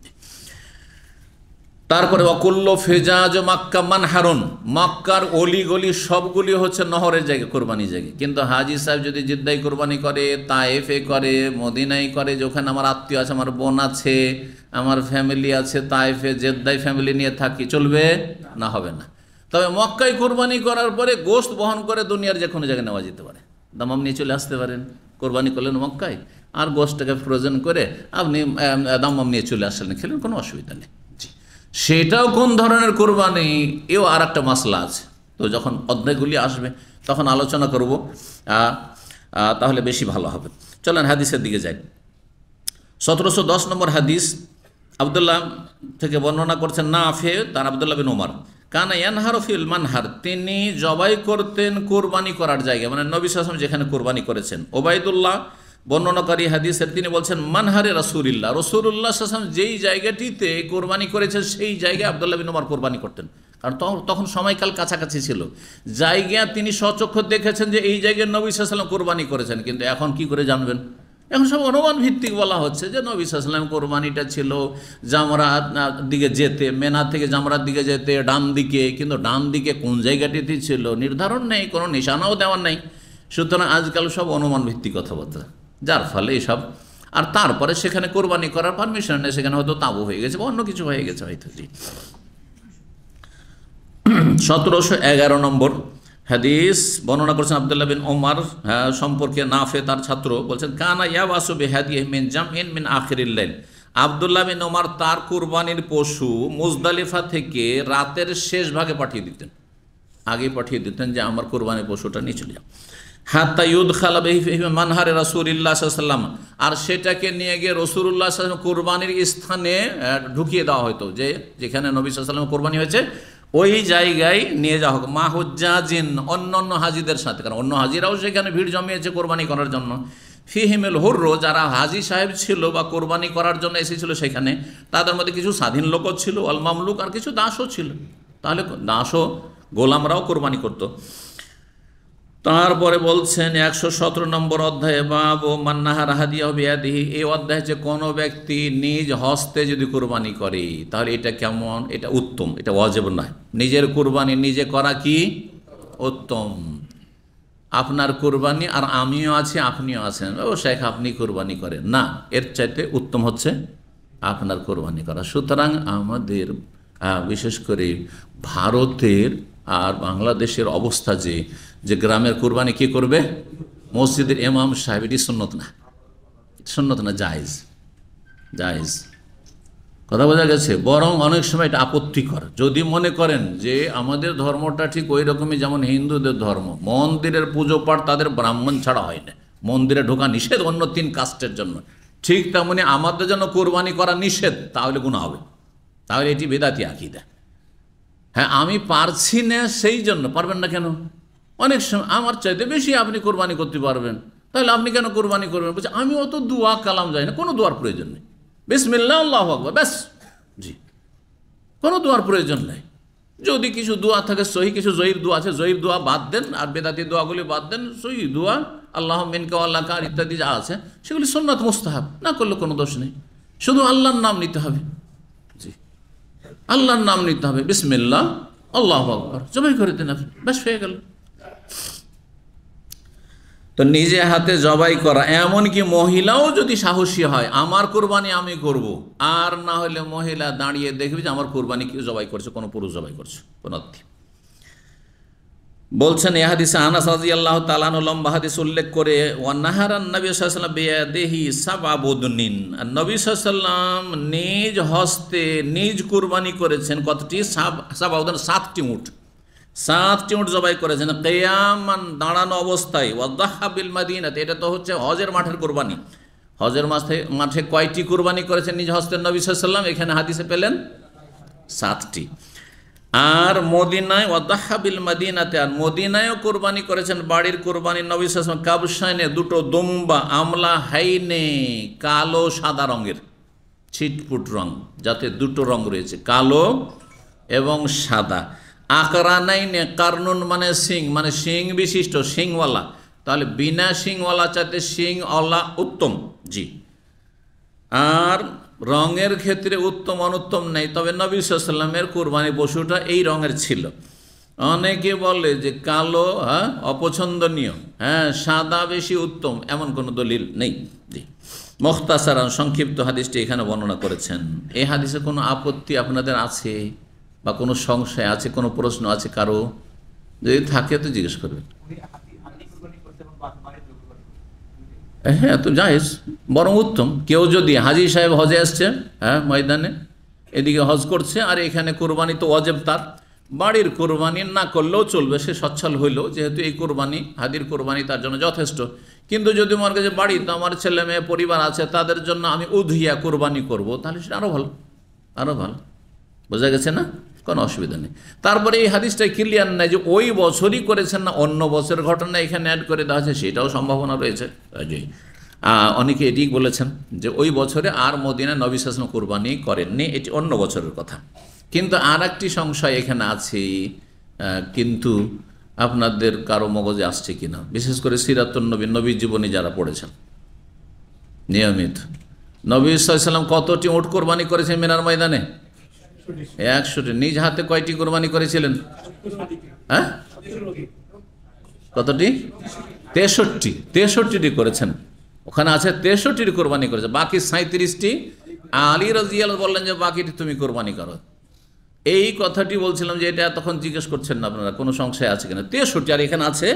তারপরে ওয়াকুল্লু ফিজাজ মাক্কা মানহারুন, মক্কার অলিগলি সবগুলি হচ্ছে নহরের জায়গা, কোরবানির জায়গা। কিন্তু হাজি সাহেব যদি জিদ্দায় কোরবানি করে, তায়েফে করে, মদিনায় করে, যেখানে আমার আত্মীয় আছে, আমার বোন আছে, আমার ফ্যামিলি আছে তায়েফে, জেদ্দায় ফ্যামিলি নিয়ে থাকি, চলবে না? হবে না। তবে মক্কায় কোরবানি করার পরে গোশত বহন করে দুনিয়ার যে কোনো জায়গায় নেওয়া যেতে পারে, দামাম নিয়ে চলে আসতে পারেন। কোরবানি করলেন মক্কায়, আর গোশতটাকে ফ্রোজেন করে আপনি দামাম নিয়ে চলে আসলেন, খেলেন, কোনো অসুবিধা নেই। সেটাও কোন ধরনের কোরবানি, এও আর একটা মাসলা আছে। তো যখন অধ্যায়গুলি আসবে তখন আলোচনা করব, তাহলে বেশি ভালো হবে। চলেন হাদিসের দিকে যাই। 1710 নম্বর হাদিস আব্দুল্লাহ থেকে বর্ণনা করছেন নাফে, তার আব্দুল্লাহ বিন ওমর, কানা ইয়ানহারু ফিল মানহার, তিনি জবাই করতেন কোরবানি করার জায়গা, মানে নবী সাল্লাল্লাহু আলাইহি ওয়াসাল্লাম যেখানে কোরবানি করেছেন। ওবাইদুল্লাহ বর্ণনাকারী হাদিসের তিনি বলছেন মানহারে রাসূলুল্লাহ, রাসূলুল্লাহ সাল্লাল্লাহু আলাইহি ওয়াসাল্লাম যেই জায়গাটিতে কোরবানি করেছেন সেই জায়গায় আব্দুল্লাহ বিন ওমর কোরবানি করতেন। কারণ তখন সময়কাল কাছাকাছি ছিল, জায়গা তিনি স্বচক্ষু দেখেছেন যে এই জায়গায় নবী সাল্লাল্লাহু আলাইহি ওয়াসাল্লাম কোরবানি করেছেন। কিন্তু এখন কি করে জানবেন? এখন সব অনুমান ভিত্তিক বলা হচ্ছে যে নবী সাল্লাল্লাহু আলাইহি ওয়াসাল্লাম কোরবানিটা ছিল জামরার দিকে যেতে, মেনা থেকে জামরার দিকে যেতে ডান দিকে, কিন্তু ডান দিকে কোন জায়গাটিতে ছিল নির্ধারণ নেই, কোনো নিশানাও দেওয়ার নেই। সুতরাং আজকাল সব অনুমান ভিত্তিক কথাবার্তা, যার ফলে এসব। আর তারপরে সেখানে কোরবানি করার পারমিশন নেই, সেখানে হয়তো তাঁবু হয়ে গেছে বা অন্য কিছু হয়ে গেছে হয়তো। 1711 নম্বর হাদিস বর্ণনা করছেন আব্দুল্লাহ বিন ওমর সম্পর্কে নাফে, তার ছাত্র, বলছেন কানা ইয়াবাসু বিহাদিহি মিন জামইন মিন আখিরিল লাইল, আব্দুল্লাহ বিন ওমর তার কুরবানির পশু মুজদালিফা থেকে রাতের শেষ ভাগে পাঠিয়ে দিতেন, আগে পাঠিয়ে দিতেন যে আমার কুরবানির পশুটা নিয়ে চলে যাও। হাত্তা ইউদখালা বিহি ফি মানহারে রাসূলুল্লাহ সাল্লাল্লাহু আলাইহি ওয়াসাল্লাম, আর সেটাকে নিয়ে গিয়ে রাসূলুল্লাহ সাল্লাল্লাহু আলাইহি ওয়াসাল্লাম কুরবানির স্থানে ঢুকিয়ে দেওয়া হতো, যে যেখানে নবী সাল্লাল্লাহু আলাইহি ওয়াসাল্লাম কুরবানি হয়েছে ওই জায়গায় নিয়ে যাওয়া হোক। মা হুজ্জাজিন, অন্য হাজিদের সাথে, কারণ অন্য হাজিরাও সেখানে ভিড় জমিয়েছে কোরবানি করার জন্য। ফিহিমিল হুর্র, যারা হাজি সাহেব ছিল বা কোরবানি করার জন্য এসেছিল সেখানে, তাদের মধ্যে কিছু স্বাধীন লোকও ছিল, আল মামলুক, আর কিছু দাসও ছিল। তাহলে দাসও গোলামরাও কোরবানি করত। তারপরে বলছেন 117 নম্বর অধ্যায়ে বাবু মান্নাহার হাদিয়া বিয়াদিহি, এই অধ্যায়ে যে কোনো ব্যক্তি নিজ হস্তে যদি কোরবানি করে তাহলে এটা কেমন, এটা উত্তম, এটা ওয়াজিব নয়। নিজের কোরবানি নিজে করা কি উত্তম। আপনার কোরবানি আর আমিও আছি আপনিও আছেন, ও শেখ আপনি কোরবানি করেন না, এর চাইতে উত্তম হচ্ছে আপনার কোরবানি করা। সুতরাং আমাদের বিশেষ করে ভারতের আর বাংলাদেশের অবস্থা যে গ্রামের কোরবানি কে করবে, মসজিদের ইমাম সাহেব, এটি সুন্নত না, সুন্নত না, জায়েজ, জায়েজ, কথা বোঝা গেছে। বরং অনেক সময় এটা আপত্তিকর যদি মনে করেন যে আমাদের ধর্মটা ঠিক ওই রকমই যেমন হিন্দুদের ধর্ম, মন্দিরের পুজো পাঠ তাদের ব্রাহ্মণ ছাড়া হয় না, মন্দিরে ঢোকা নিষেধ অন্য 3 কাস্টের জন্য, ঠিক তেমনি আমাদের জন্য কোরবানি করা নিষেধ, তাহলে গুনাহ হবে, তাহলে এটি বেদাতি আকীদা। হ্যাঁ, আমি পারছি না সেই জন্য, পারবেন না কেন? অনেক সময় আমার চাইতে বেশি আপনি কোরবানি করতে পারবেন, তাহলে আপনি কেন কোরবানি করবেন? বলছে আমি অত দোয়া কালাম যাই না, কোনো দোয়ার প্রয়োজন নেই, বিসমিল্লাহ আল্লাহু আকবার, ব্যাস, জি, কোনো দোয়ার প্রয়োজন নেই। যদি কিছু দোয়া থাকে সহি, কিছু জয়ীফ দোয়া আছে, জয়ীফ দোয়া বাদ দেন, আর বেদাতি দোয়াগুলি বাদ দেন, সহি দোয়া আল্লাহ মিনকা আল্লাহ কার ইত্যাদি যা আছে সেগুলি সুন্নাত মুস্তাহাব, না করলে কোনো দোষ নেই। শুধু আল্লাহর নাম নিতে হবে, জি, আল্লাহর নাম নিতে হবে, বিসমিল্লাহ আল্লাহু আকবার, জবাই করে দেন আপনি, ব্যাস হয়ে গেল। তো নিজে হাতে জবাই করা, এমনকি মহিলাও যদি সাহসী হয় আমার কোরবানি আমি করব, আর না হলে মহিলা দাঁড়িয়ে দেখবে যে আমার কোরবানি কেউ জবাই করছে, কোনো পুরুষ জবাই করছে, কোন অর্থে। বলছেন এই হাদিসে আনাস রাদিয়াল্লাহু তাআলা আনহু লম্বা হাদিস উল্লেখ করে, ওয়া নাহারান নবী সাল্লাল্লাহু আলাইহি ওয়াসাল্লাম বিয়াদিহি সাবআ বুদনিন, আর নবী সাল্লাল্লাহু আলাইহি ওয়াসাল্লাম নিজ হস্তে নিজ কুরবানি করেছেন কতটি, সাবআ বুদন, 7টি উট, 7টি উট জবাই করেছেন, কিয়ামান, দাঁড়ানো অবস্থায়, ওয়াদাহা বিল মাদিনাতে, এটা তো হচ্ছে হজের মাঠের কুরবানি। হজের মাঠে কয়টি কুরবানি করেছেন নিজ হস্তের নবী সাল্লাল্লাহু আলাইহি ওয়াসাল্লাম, এখানে হাদিসে পেলেন 7টি। আর মদিনায়, ওয়াদাহা বিল মাদিনাতে, আর মদিনায়ও কোরবানি করেছেন, বাড়ির কোরবানি নবী সাল্লাল্লাহু আলাইহি ওয়াসাল্লাম, কাবশাইনে, 2টো দুম্বা, আমলা হাইনে, কালো সাদা রঙের, ছিটপুট রং, যাতে 2টো রং রয়েছে, কালো এবং সাদা। আকরানাইনে, কারনুন মানে সিং, মানে সিং বিশিষ্ট, সিংওয়ালা, তাহলে বিনা সিংওয়ালা চাইতে সিংওয়ালা উত্তম, জি। আর রঙের ক্ষেত্রে উত্তম অনুত্তম নেই, তবে নবী সাল্লাল্লাহু আলাইহি ওয়াসাল্লামের কুরবানি পশুটা এই রঙের ছিল। অনেকে বলে যে কালো অপছন্দনীয়, সাদা বেশি উত্তম, এমন কোনো দলিল নেই, জি। মুখতাসারান, সংক্ষিপ্ত হাদিসটি এখানে বর্ণনা করেছেন। এই হাদিসে কোনো আপত্তি আপনাদের আছে বা কোনো সংশয় আছে, কোনো প্রশ্ন আছে কারো? যদি থাকে তো জিজ্ঞেস করবেন। হ্যাঁ, তো জায়েজ, বরং উত্তম। কেউ যদি হাজী সাহেব হজে আসছে, ময়দানে এদিকে হজ করছে, আর এখানে কোরবানি তো ওয়াজিব, তার বাড়ির কোরবানি না করলেও চলবে, সে সচ্ছল হইল, যেহেতু এই কোরবানি হাদির কোরবানি তার জন্য যথেষ্ট। কিন্তু যদি মনে কাছে বাড়িতে আমার ছেলে মেয়ে পরিবার আছে, তাদের জন্য আমি উধিয়া কোরবানি করব, তাহলে সেটা আরও ভালো, আরও ভালো, বোঝা গেছে না? কোনো অসুবিধা নেই। তারপরে এই হাদিসটাই ক্লিয়ার নাই যে ওই বছরই করেছেন না অন্য বছরের ঘটনা এখানে অ্যাড করে দেওয়া আছে, সেটাও সম্ভাবনা রয়েছে। অনেকে এটি বলেছেন যে ওই বছরে আর মদিনায় নবী সাল্লাল্লাহু আলাইহি ওয়াসাল্লাম কুরবানি করেননি, এটি অন্য বছরের কথা। কিন্তু আর একটি সংশয় এখানে আছে, কিন্তু আপনাদের কারো মগজে আসছে কিনা, বিশেষ করে সিরাতুন নবী, নবী জীবনী যারা পড়েছেন নিয়মিত, নবী সাল্লাল্লাহু আলাইহি ওয়াসাল্লাম কতটি উট কোরবানি করেছেন মিনার ময়দানে? 100টি। নিজ হাতে কয়টি কোরবানি করেছিলেন? কতটি? 63টি করেছেন। ওখানে আছে 63টি কোরবানি করেছে, বাকি 37টি আলী রাদিয়াল্লাহু বললেন যে বাকিটি তুমি কোরবানি করো। এই কথাটি বলছিলাম যে এটা তখন জিজ্ঞেস করছেন না আপনারা, কোনো সংশয় আছে কিনা? 63টি, আর এখানে আছে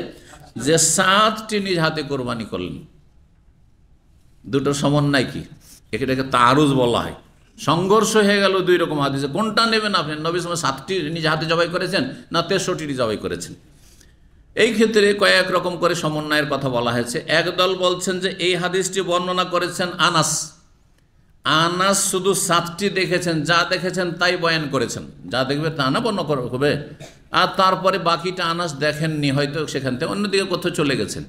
যে 7টি নিজ হাতে কোরবানি করলেন। দুটো সমন্বয় কি, এটাকে তারুজ বলা হয়। সংঘর্ষ হয়ে গেল 2 রকম হাদিসে, কোনটা নেবেন আপনি? নবী সাল্লাল্লাহু আলাইহি ওয়াসাল্লাম 7টি নিজ হাতে জবাই করেছেন না 63টি জবাই করেছেন? এই ক্ষেত্রে কয়েক রকম করে সমন্বয়ের কথা বলা হয়েছে। একদল বলছেন যে এই হাদিসটি বর্ণনা করেছেন আনাস, আনাস শুধু 7টি দেখেছেন, যা দেখেছেন তাই বয়ান করেছেন, যা দেখবে তা না বর্ণনা করবে, আর তারপরে বাকিটা আনাস দেখেননি, হয়তো সেখান থেকে অন্যদিকে কোথাও চলে গেছেন।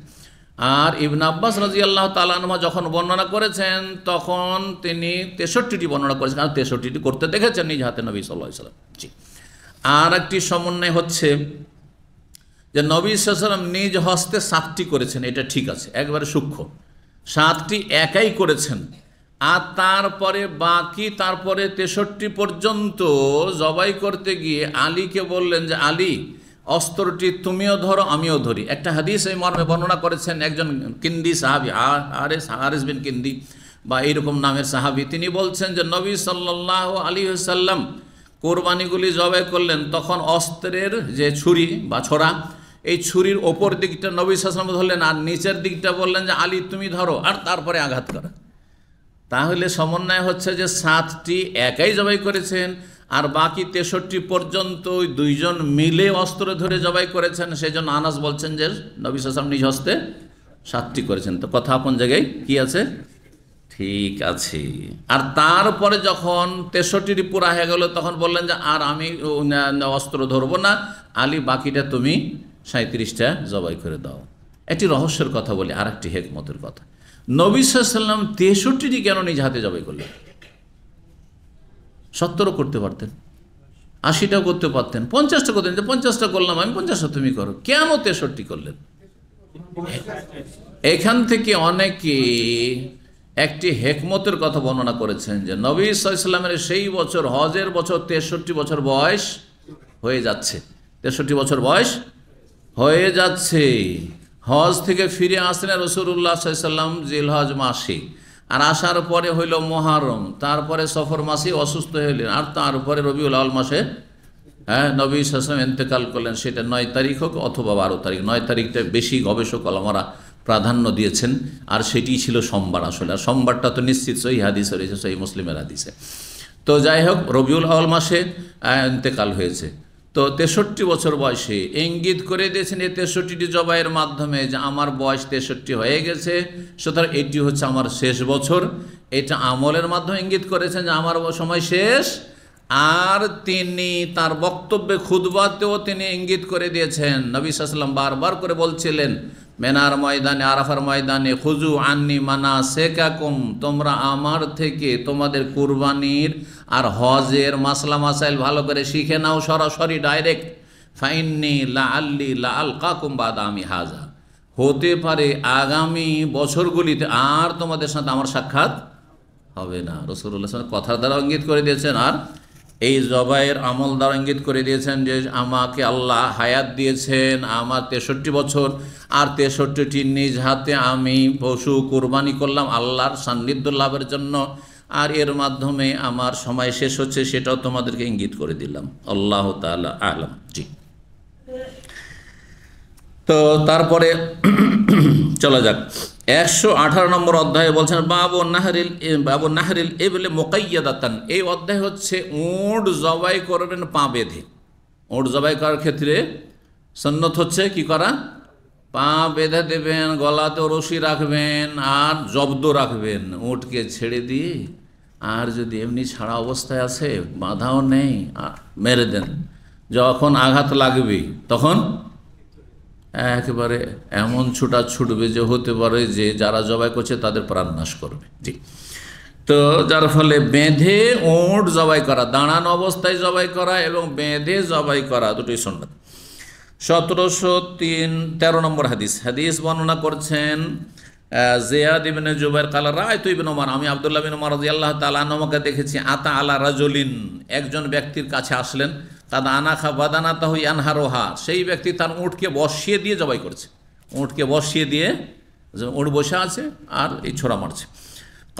আর ইবনে আব্বাস রাদিয়াল্লাহু তাআলা আনহু যখন বর্ণনা করেছেন তখন তিনি 63টি বর্ণনা করেছেন, কারণ 63টি করতে দেখেছেন নিজ হাতে নবী সাল্লাল্লাহু আলাইহি ওয়াসাল্লাম, জি। আর একটি সমন্বয় হচ্ছে যে নবী সাল্লাল্লাহু আলাইহি ওয়াসাল্লাম নিজ হস্তে 7টি করেছেন, এটা ঠিক আছে, একবারে সূক্ষ্ম 7টি একাই করেছেন। আর তারপরে 63 পর্যন্ত জবাই করতে গিয়ে আলীকে বললেন যে আলী, অস্ত্রটি তুমিও ধরো আমিও ধরি। একটা হাদিস এই মর্মে বর্ণনা করেছেন একজন কিন্দি সাহাবী, হারিস বিন কিন্দি বা এইরকম নামের সাহাবী। তিনি বলছেন যে নবী সাল্লাল্লাহু আলাইহি ওয়াসাল্লাম কোরবানিগুলি জবাই করলেন, তখন অস্ত্রের যে ছুরি বা ছোরা, এই ছুরির ওপর দিকটা নবী সাল্লাল্লাহু আলাইহি ওয়াসাল্লাম ধরলেন, আর নিচের দিকটা বললেন যে আলী তুমি ধরো, আর তারপরে আঘাত করা। তাহলে সমন্বয় হচ্ছে যে 7টি একাই জবাই করেছেন, আর বাকি 63 পর্যন্ত ওই দুইজন মিলে অস্ত্র ধরে জবাই করেছেন। সেই জন্য আনাস বলছেন যে নবী সাল্লাল্লাহু আলাইহি ওয়াসাল্লাম নিজ হস্তে 7টি করেছেন। তো কথা আপন জায়গায় কি আছে, ঠিক আছে। আর তারপরে যখন 63টি পুরা হয়ে গেল, তখন বললেন যে আর আমি অস্ত্র ধরবো না, আলী বাকিটা তুমি 37টা জবাই করে দাও। একটি রহস্যের কথা বলি, আর একটি হেকমতের কথা। নবী সাল্লাল্লাহু আলাইহি ওয়াসাল্লাম 63টি কেন নিজ হাতে জবাই করলেন? 70ও করতে পারতেন, 80টাও করতে পারতেন, 50টা করতেন, যে 50টা করলাম আমি, 50টা তুমি করো। কেন 63টি করলেন? এখান থেকে অনেকে একটি হেকমতের কথা বর্ণনা করেছেন যে নবী সাল্লাল্লাহু আলাইহি ওয়াসাল্লামের সেই বছর, হজের বছর 63 বছর বয়স হয়ে যাচ্ছে, 63 বছর বয়স হয়ে যাচ্ছে। হজ থেকে ফিরে আসলেন রাসূলুল্লাহ সাল্লাল্লাহু আলাইহি ওয়াসাল্লাম জিলহজ মাসে, আর আসার পরে হইল মুহররম, তারপরে সফর মাসে অসুস্থ হইলেন, আর তারপরে রবিউল আউয়াল মাসে নবী সাল্লাল্লাহু আলাইহি ওয়াসাল্লাম ইন্তেকাল করলেন। সেটা 9 তারিখ হোক অথবা 12 তারিখ, 9 তারিখটা বেশি গবেষক আলেমরা প্রাধান্য দিয়েছেন, আর সেটি ছিল সোমবার আসলে। আর সোমবারটা তো নিশ্চিত সহিহ হাদিসে রয়েছে, সহিহ মুসলিমের হাদিসে। তো যাই হোক, রবিউল আউয়াল মাসে ইন্তেকাল হয়েছে। তো 63 বছর বয়সে ইঙ্গিত করে দিয়েছেন এই 63টি জবাইয়ের মাধ্যমে যে আমার বয়স 63 হয়ে গেছে, সুতরাং এটি হচ্ছে আমার শেষ বছর। এটা আমলের মাধ্যমে ইঙ্গিত করেছেন যে আমার সময় শেষ। আর তিনি তার বক্তব্যে খুতবাতেও তিনি ইঙ্গিত করে দিয়েছেন, নবী সাল্লাল্লাহু আলাইহি ওয়াসাল্লাম বারবার করে বলছিলেন মেনার ময়দানে, আরাফার ময়দানে, খুজু আন্নি মানাসিকাকুম, তোমরা আমার থেকে তোমাদের কুরবানির আর হজের মাসলা মাসাইল ভালো করে শিখে নাও, সরাসরি ডাইরেক্ট। ফাইন্নি লাআল্লি লাআলকাকুম বাদা আমি হাজা, হতে পারে আগামী বছরগুলিতে আর তোমাদের সাথে আমার সাক্ষাৎ হবে না। রাসূলুল্লাহ সাল্লাল্লাহু আলাইহি ওয়াসাল্লাম কথার দ্বারা ইঙ্গিত করে দিয়েছেন, আর এই জবাইয়ের আমল দ্বারা ইঙ্গিত করে দিয়েছেন যে আমাকে আল্লাহ হায়াত দিয়েছেন আমার 63 বছর, আর 63টি নিজ হাতে আমি পশু কুরবানি করলাম আল্লাহর সান্নিধ্য লাভের জন্য, আর এর মাধ্যমে আমার সময় শেষ হচ্ছে, সেটাও তোমাদেরকে ইঙ্গিত করে দিলাম। আল্লাহ তাআলা আ'লাম। জি, তো তারপরে চলা যাক 118 নম্বর অধ্যায়ে বলছেন বাবু নাহরিল ইবলি মুকাইয়াদাতান। এই অধ্যায় হচ্ছে উট জবাই করবেন পা বেঁধে। উট জবাই করার ক্ষেত্রে সুন্নত হচ্ছে কি করা, পা বেঁধে দেবেন, গলাতে রশি রাখবেন আর জব্দ রাখবেন, উটকে ছেড়ে দিয়ে। আর যদি এমনি ছাড়া অবস্থায় আছে, বাঁধাও নেই, মেরে দেন, যখন আঘাত লাগবে তখন একেবারে এমন ছুটা ছুটবে যে হতে পারে যে যারা জবাই করছে তাদের প্রাণ নাশ করবে। জি, তো যার ফলে বেঁধে উট জবাই করা, দাঁড়ানো অবস্থায় জবাই করা এবং বেঁধে জবাই করা দুটোই সুন্নাত। 1713 নম্বর হাদিস বর্ণনা করছেন জিয়াদ ইবনে জুবাইর কালা রাআইতু ইবনে উমর, আমি আব্দুল্লাহ বিন উমর রাদিয়াল্লাহু তাআলা আনহুকে দেখেছি, আতা আলা রাজুলিন, একজন ব্যক্তির কাছে আসলেন, তাদ আনাখা বাদানাতাহু ইয়ানহারুহা, সেই ব্যক্তি তার উটকে বসিয়ে দিয়ে জবাই করছে, উটকে বসিয়ে দিয়ে, উট বসে আছে আর এই ছোড়া মারছে।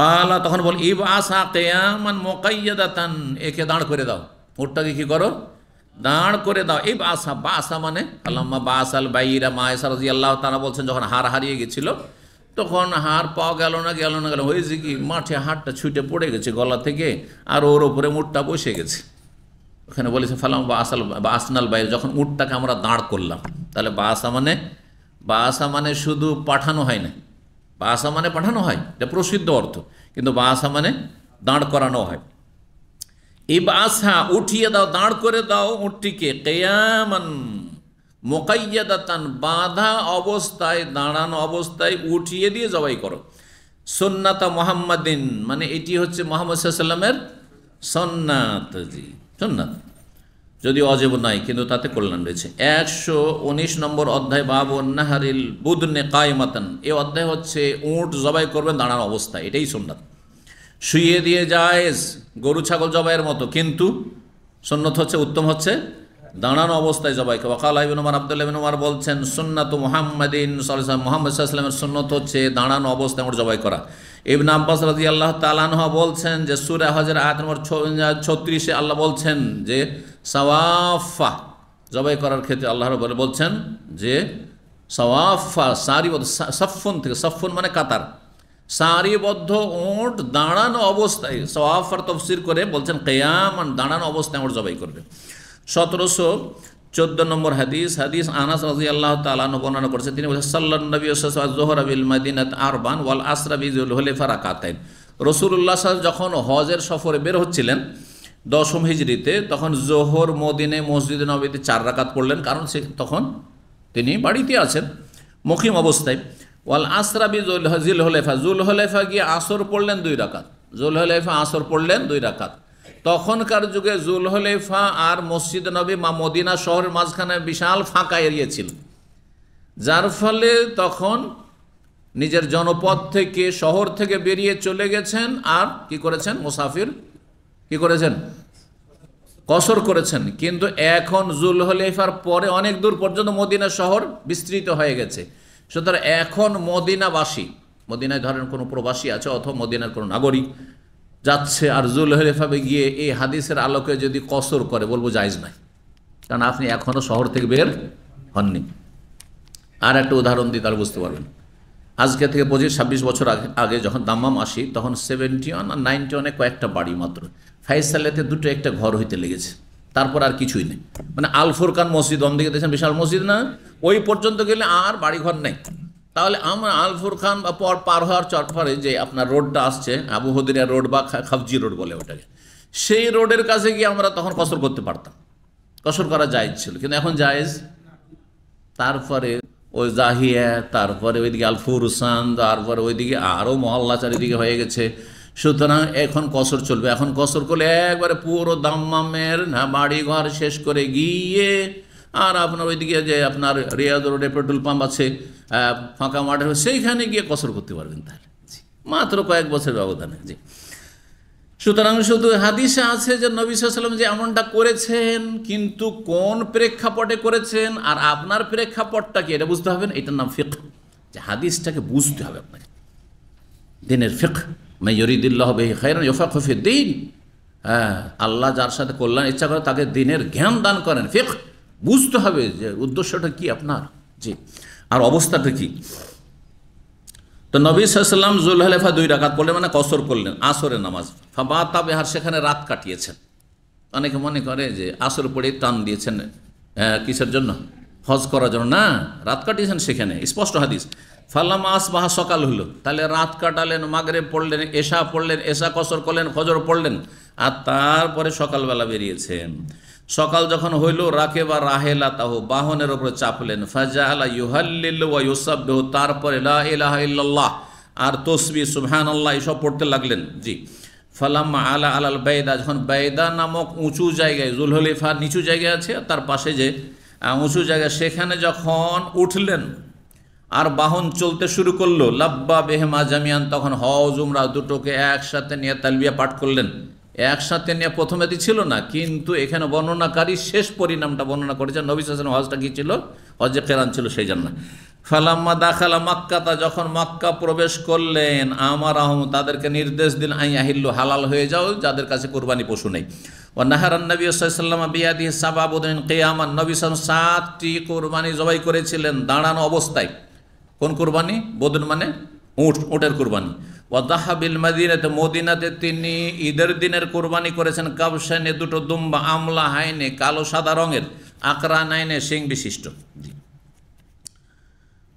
কালা, তখন বল ইবআসা কিয়ামান মুকাইয়াদাতান, একে দাঁড় করে দাও, উটটাকে কি করো, দাঁড় করে দাও। ইবআসা, বাসা মানে আল্লামা বাসাল বাইরা, মায়েশা রাদিয়াল্লাহু তাআলা বলছেন যখন হাড় হারিয়ে গেছিল, তখন হাড় পাওয়া গেল না, হয়েছে কি, মাঠে হাড়টা ছুটে পড়ে গেছে গলা থেকে, আর ওর ওপরে উটটা বসে গেছে। ওখানে বলেছে ফালাম বা আসনাল বাইরে, যখন উটটাকে আমরা দাঁড় করলাম। তাহলে বাসা মানে শুধু পাঠানো হয় না, বাসা মানে পাঠানো হয়, এটা প্রসিদ্ধ অর্থ, কিন্তু বাসা মানে দাঁড় করানো হয়। এই বাসা উঠিয়ে দাও, দাঁড় করে দাও উটটিকে, কিয়ামান মুকাইয়াদাতান, বাঁধা অবস্থায়, দাঁড়ানো অবস্থায় উঠিয়ে দিয়ে জবাই করো। সুন্নাতা মুহাম্মাদিন, মানে এটি হচ্ছে মুহাম্মদ সাল্লাল্লাহু আলাইহি ওয়াসাল্লামের সুন্নাত। জি, সুন্নাত। যদি অজেব নাই, কিন্তু তাতে কল্যাণ রয়েছে। 119 নম্বর অধ্যায় বাবু নাহারিল বুদনে কায়মাতান। এই অধ্যায় হচ্ছে উট জবাই করবেন দাঁড়ানো অবস্থায়, এটাই সুন্নাত। শুইয়ে দিয়ে জায়েজ গরু ছাগল জবাইয়ের মতো, কিন্তু সুন্নত হচ্ছে, উত্তম হচ্ছে দাঁড়ানো অবস্থায় জবাই করা। ওয়াকাল ইবনে উমর, আব্দুল্লাহ ইবনে উমর বলছেন সুন্নাতু মুহাম্মাদিন সাল্লাল্লাহু আলাইহি ওয়াসাল্লাম, মুহাম্মদ সাল্লাল্লাহু আলাইহি ওয়াসাল্লামের সুন্নত হচ্ছে দাঁড়ানো অবস্থায় উট জবাই করা। ইবনে আব্বাস রাদিয়াল্লাহু তাআলা আনহু বলছেন যে সূরা হজের আয়াত নম্বর 36-এ আল্লাহ বলছেন যে সাওয়াফা জবাই করার ক্ষেত্রে আল্লাহ রাব্বুল বলছেন যে সাওয়াফা সারিবদ্ধ, সাফফুন থেকে, সাফফুন মানে কাতার, সারিবদ্ধ উট দাঁড়ানো অবস্থায়, সাওয়াফার তাফসীর করে বলছেন কিয়ামান, দাঁড়ানো অবস্থায় উট জবাই করবে। 1714 নম্বর হাদিস আনাস রাদিয়াল্লাহু তাআলা আনহু বর্ণনা করেছেন, তিনি বলেছেন সাল্লাল্লাহু নবী সাল্লাল্লাহু আলাইহি ওয়াসাল্লাম যুহরা বিল মাদিনাত আরবান ওয়াল আসরা বিযুল হুলাইফা রাকাতাইন। রাসূলুল্লাহ সাল্লাল্লাহু আলাইহি ওয়াসাল্লাম যখন হজের সফরে বের হচ্ছিলেন 10ম হিজরিতে, তখন জোহর মদিনায় মসজিদে নববীতে 4 রাকাত পড়লেন, কারণ সে তখন তিনি বাড়িতে আছেন মুকিম অবস্থায়। ওয়াল আসরা বিযুল হুলাইফা, জুল হুলাইফা গিয়ে আসর পড়লেন 2 রাকাত, জুল হুলাইফা আসর পড়লেন 2 রাকাত। তখনকার যুগে জুলহলেফা আর মসজিদ নবী মদিনা শহরের মাঝখানে বিশাল ফাঁকা এরিয়া ছিল, যার ফলে তখন নিজের জনপদ থেকে, শহর থেকে বেরিয়ে চলে গেছেন, আর কি করেছেন, মুসাফির কি করেছেন, কসর করেছেন। কিন্তু এখন জুলহলেফার পরে অনেক দূর পর্যন্ত মদিনা শহর বিস্তৃত হয়ে গেছে, সুতরাং এখন মদিনাবাসী, মদিনায় ধরেন কোনো প্রবাসী আছে অথবা মদিনার কোনো নাগরিক যাচ্ছে, আর জুলহলেফাবে গিয়ে এই হাদিসের আলোকে যদি কসর করে, বলবো জায়েজ নাই, কারণ আপনি এখনও শহর থেকে বের হননি। আর একটা উদাহরণ দিই, তাহলে বুঝতে পারবেন। আজকে থেকে 25-26 বছর আগে যখন দাম্মাম আসি, তখন 71 আর 91 কয়েকটা বাড়ি মাত্র, ফাইসালেতে 2টো একটা ঘর হইতে লেগেছে, তারপর আর কিছুই নেই। মানে আল ফুরকান মসজিদ অন্যদিকে দেখছেন, বিশাল মসজিদ না, ওই পর্যন্ত গেলে আর বাড়িঘর নেই। তাহলে আমরা আল ফুরকান বা পার হওয়ার চরপরে যে আপনার রোডটা আসছে, আবু হদিরা রোড বা খাফজি রোড বলে ওটাকে, সেই রোডের কাছে গিয়ে আমরা তখন কসর করতে পারতাম, কসর করা জায়েজ ছিল, কিন্তু এখন জায়েজ। তারপরে ওই জাহিয়া, তারপরে ওইদিকে আল ফুরসান, তারপরে ওইদিকে আরও মহল্লা চারিদিকে হয়ে গেছে, সুতরাং এখন কসর চলবে। এখন কসর করলে একবারে পুরো দাম্মামের বাড়ি ঘর শেষ করে গিয়ে, আর আপনার ওইদিকে যে আপনার রিয়াদ রোডে পেট্রোল পাম্প আছে, ফাঁকা মাঠে, সেইখানে গিয়ে কসর করতে পারবেন, তাহলে মাত্র কয়েক বছর ব্যবধানে। জি, সুতরাং শুধু হাদিসে আছে যে নবী সাল্লাল্লাহু আলাইহি ওয়াসাল্লাম যে এমনটা করেছেন, কিন্তু কোন প্রেক্ষাপটে করেছেন আর আপনার প্রেক্ষাপটটা কি, এটা বুঝতে হবে। এটার নাম ফিকহ, যে হাদিসটাকে বুঝতে হবে আপনাকে, দ্বীনের ফিকহ। মা ইউরিদুল্লাহু বিহি খায়রান ইউফাক্কিহু ফিদ্দীন। হ্যাঁ, আল্লাহ যার সাথে কল্যাণ ইচ্ছা করে তাকে দ্বীনের জ্ঞান দান করেন। ফিকহ বুঝতে হবে যে উদ্দেশ্যটা কি আপনার, জি, আর অবস্থাটা কি। তো নবী সাল্লাল্লাহু আলাইহি ওয়াসাল্লাম জুলহলেফা 2 রাকাত পড়লেন, মানে কসর করলেন আসরের নামাজ। ফাবাতা বিহার, সেখানে রাত কাটিয়েছেন। অনেকে মনে করে যে আসর পড়ে টান দিয়েছেন, কিসের জন্য, হজ করার জন্য, না, রাত কাটিয়েছেন সেখানে, স্পষ্ট হাদিস। ফাল্লামা আসবাহা, সকাল হলো, তাহলে রাত কাটালেন, মাগরিব পড়লেন, এশা পড়লেন, এশা কসর করলেন, ফজর পড়লেন, আর তারপরে সকালবেলা বেরিয়েছেন। সকাল যখন হইল, রাকে বা রাহেলা তাহু, বাহনের ওপরে চাপলেন। ফাজাআলা ইউহাল্লিলু ওয়া ইউসাব্বিহু, তারপরে লা ইলাহা ইল্লাল্লাহ আর তসবিহ সুবহানাল্লাহ এসব পড়তে লাগলেন। জি, ফালাম্মা আলা আলাল বাইদা, যখন বাইদা নামক উঁচু জায়গায়, জুলহলেফার নিচু জায়গায় আছে, তার পাশে যে উঁচু জায়গা, সেখানে যখন উঠলেন আর বাহন চলতে শুরু করলো, লাব্বা বেহেমা জামিয়ান, তখন হজ উমরা দুটোকে একসাথে নিয়ে তালবিয়া পাঠ করলেন। একসাথে নিয়ে প্রথমে ছিল না, কিন্তু এখানে বর্ণনাকারী শেষ পরিণামটা বর্ণনা করেছেন। নবী সাল্লাল্লাহু আলাইহি ওয়াসাল্লাম হজটা কি ছিল, হজে কেরান ছিল, সেই জন্য। ফালাম্মা দাখালা মাক্কাতা, যখন মক্কা প্রবেশ করলেন, আমারাহুম, তাদেরকে নির্দেশ দিন, আই আহিল্লু, হালাল হয়ে যাও যাদের কাছে কুরবানি পশু নেই। ওয়া নাহারান নবী সাল্লাল্লাহু আলাইহি ওয়াসাল্লাম বিয়াদিহি সাবআ বুদুন কিয়ামান, নবী সাল্লাল্লাহু আলাইহি ওয়াসাল্লাম 7টি কুরবানি জবাই করেছিলেন দাঁড়ানো অবস্থায়। কোন কুরবানি? বদন মানে উট, উটের কুরবানি। ওয়াদাহা বিল মাদিনাতে, মদিনাতে তিনি ঈদের দিনের কুরবানি করেছেন। কাবশানে, 2টো দুম্বা, আমলা হাইনে, কালো সাদা রঙের, আকরা নাইনে, শিং বিশিষ্ট।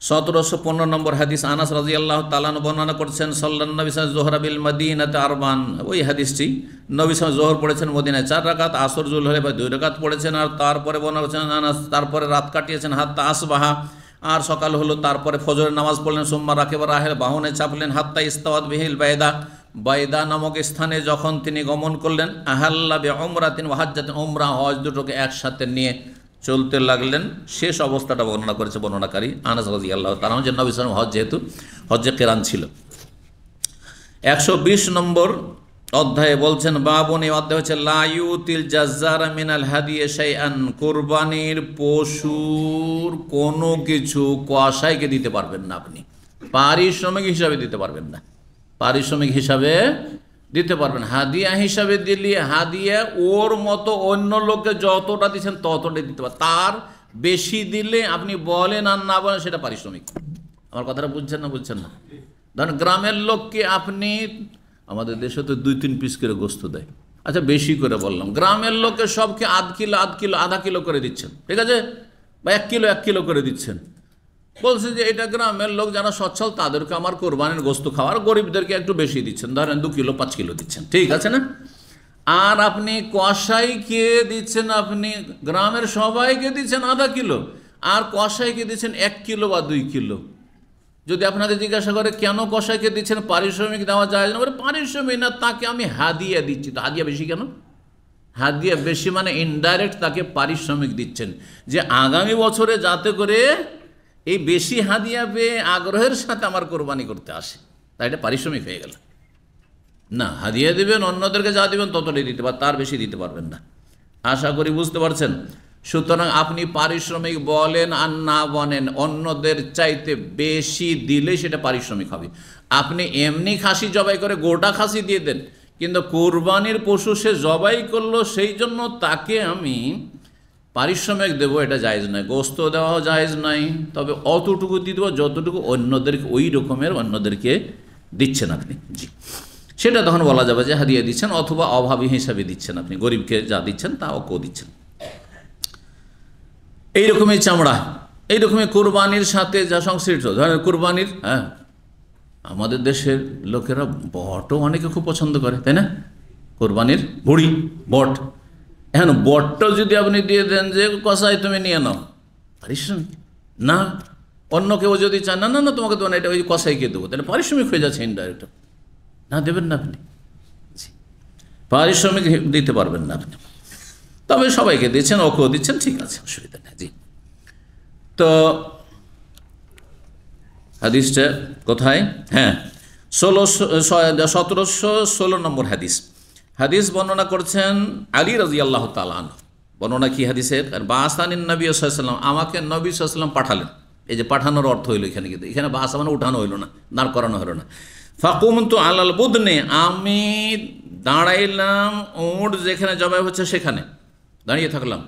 1715 নম্বর হাদিস আনাস রাদিয়াল্লাহু তাআলা বর্ণনা করছেন, সাল্লাল্লাহু আলাইহি ওয়াসাল্লাম যোহরা বিল মাদিনাতে আরবান, ওই হাদিসটি, নবী সাল্লাল্লাহু যোহর পড়েছেন মদিনায় 4 রাকাত, আসর জুলহলেফা 2 রাকাত পড়েছেন, আর তারপরে বর্ণনা করছেন আনাস, তারপরে রাত কাটিয়েছেন হাত্তা আসবাহা, আর সকাল হলো, তারপরে ফজরের নামাজ পড়লেন। সুম্মা রাকিবা রাহেল, বাহনে চাপলেন, হাত্তা ইস্তাওয়াত বিহিল বাইদা, বাইদা নামক স্থানে যখন তিনি গমন করলেন, আহাল্লা বে উমরাতিন ওয়া হাজ্জাতিন, উমরা হজ দুটোকে একসাথে নিয়ে চলতে লাগলেন। শেষ অবস্থাটা বর্ণনা করেছে বর্ণনাকারী আনাস রাদিয়াল্লাহু তাআলা যে নবী সাল্লাল্লাহু আলাইহি ওয়াসাল্লাম হজ যেহেতু হজ্জে কিরান ছিল। 120 নম্বর অধ্যায়ে বলছেন, বাবুন, এই অধ্যায় হচ্ছে লা ইউতিল জাজ্জারা মিনাল হাদিয়ে শাইআন, কুরবানির পশুর কোনো কিছু কসাইকে দিতে পারবেন না, আপনি পারিশ্রমিক হিসাবে দিতে পারবেন না, পারিশ্রমিক হিসাবে দিতে পারবেন। হাদিয়া হিসাবে দিলে হাদিয়া ওর মতো অন্য লোককে যতটা দিচ্ছেন ততটাই দিতে পারেন, তার বেশি দিলে আপনি বলেন আর না বলেন সেটা পারিশ্রমিক। আমার কথাটা বুঝছেন না? বুঝছেন না? ধরেন গ্রামের লোককে আপনি, আমাদের দেশে তো 2-3 পিস করে গোস্ত দেয়, আচ্ছা বেশি করে বললাম, গ্রামের লোককে সবকে আধ কিলো আধা কিলো করে দিচ্ছেন, ঠিক আছে, বা 1 কিলো করে দিচ্ছেন। বলছে যে এটা গ্রামের লোক যারা সচ্ছল তাদেরকে আমার কোরবানির গোস্ত খাওয়ার, গরিবদেরকে একটু বেশি দিচ্ছেন, ধরেন 2 কিলো 5 কিলো দিচ্ছেন, ঠিক আছে না? আর আপনি কসাইকে দিচ্ছেন, আপনি গ্রামের সবাইকে দিচ্ছেন আধা কিলো, আর কসাইকে দিচ্ছেন 1 কিলো বা 2 কিলো। যদি আপনাদের জিজ্ঞাসা করে কেন কসাইকে দিচ্ছেন, পারিশ্রমিক দেওয়া যায় না, বলে পারিশ্রমিক না, তাকে আমি হাদিয়া দিচ্ছি। তো হাদিয়া বেশি কেন? হাদিয়া বেশি মানে ইনডাইরেক্ট তাকে পারিশ্রমিক দিচ্ছেন, যে আগামী বছরে যাতে করে এই বেশি হাদিয়া পেয়ে আগ্রহের সাথে আমার কোরবানি করতে আসে, তাই এটা পারিশ্রমিক হয়ে গেল না। হাদিয়া দিবেন, অন্যদেরকে যা দিবেন ততটাই দিতে পারেন, তার বেশি দিতে পারবেন না। আশা করি বুঝতে পারছেন। সুতরাং আপনি পারিশ্রমিক বলেন আর না বলেন, অন্যদের চাইতে বেশি দিলে সেটা পারিশ্রমিক হবে। আপনি এমনি খাসি জবাই করে গোটা খাসি দিয়ে দেন, কিন্তু কোরবানির পশু সে জবাই করলো সেই জন্য তাকে আমি পারিশ্রমিক দেবো, এটা জায়েজ নয়। গোস্ত দেওয়াও জায়েজ নাই, তবে অতটুকু দিয়ে দেবো যতটুকু অন্যদেরকে, ওই রকমের অন্যদেরকে দিচ্ছেন আপনি, জি, সেটা তখন বলা যাবে যে হাদিয়া দিচ্ছেন, অথবা অভাবী হিসাবে দিচ্ছেন, আপনি গরিবকে যা দিচ্ছেন তাও কেউ দিচ্ছেন। এইরকমই চামড়া, এইরকমই কোরবানির সাথে যা সংশ্লিষ্ট, ধরেন কোরবানির, হ্যাঁ, আমাদের দেশের লোকেরা বটও অনেকে খুব পছন্দ করে, তাই না? কোরবানির ভুড়ি, বট, এখন বটটাও যদি আপনি দিয়ে দেন যে কসাই তুমি নিয়ে নাও, পারিশ্রমিক না। অন্য কেউ যদি চান না, না না তোমাকে দেবো না, এটা ওই কসাইকে দেবো, তাহলে পারিশ্রমিক হয়ে যাচ্ছে ইনডাইরেক্ট, না দেবেন না আপনি, পারিশ্রমিক দিতে পারবেন না আপনি। তবে সবাইকে দিচ্ছেন, ওকেও দিচ্ছেন, ঠিক আছে, অসুবিধা নেই, জি। তো হাদিসটা কোথায়? হ্যাঁ, 1716 নম্বর হাদিস। হাদিস বর্ণনা করছেন আলী রাদিয়াল্লাহু তাআলা আনহু। বর্ণনা কি হাদিসের? বাসানিন নবী সাল্লাল্লাহু আলাইহি ওয়াসাল্লাম, আমাকে নবী সাল্লাল্লাহু আলাইহি ওয়াসাল্লাম পাঠালেন। এই যে পাঠানোর অর্থ হইল এখানে, কিন্তু এখানে বাসা মানে উঠানো হইল না, দাঁড় করানো হলো না। ফাকুমতু আলাল বুদনে, আমি দাঁড়াইলাম উট যেখানে জবাই হচ্ছে সেখানে দাঁড়িয়ে থাকলাম।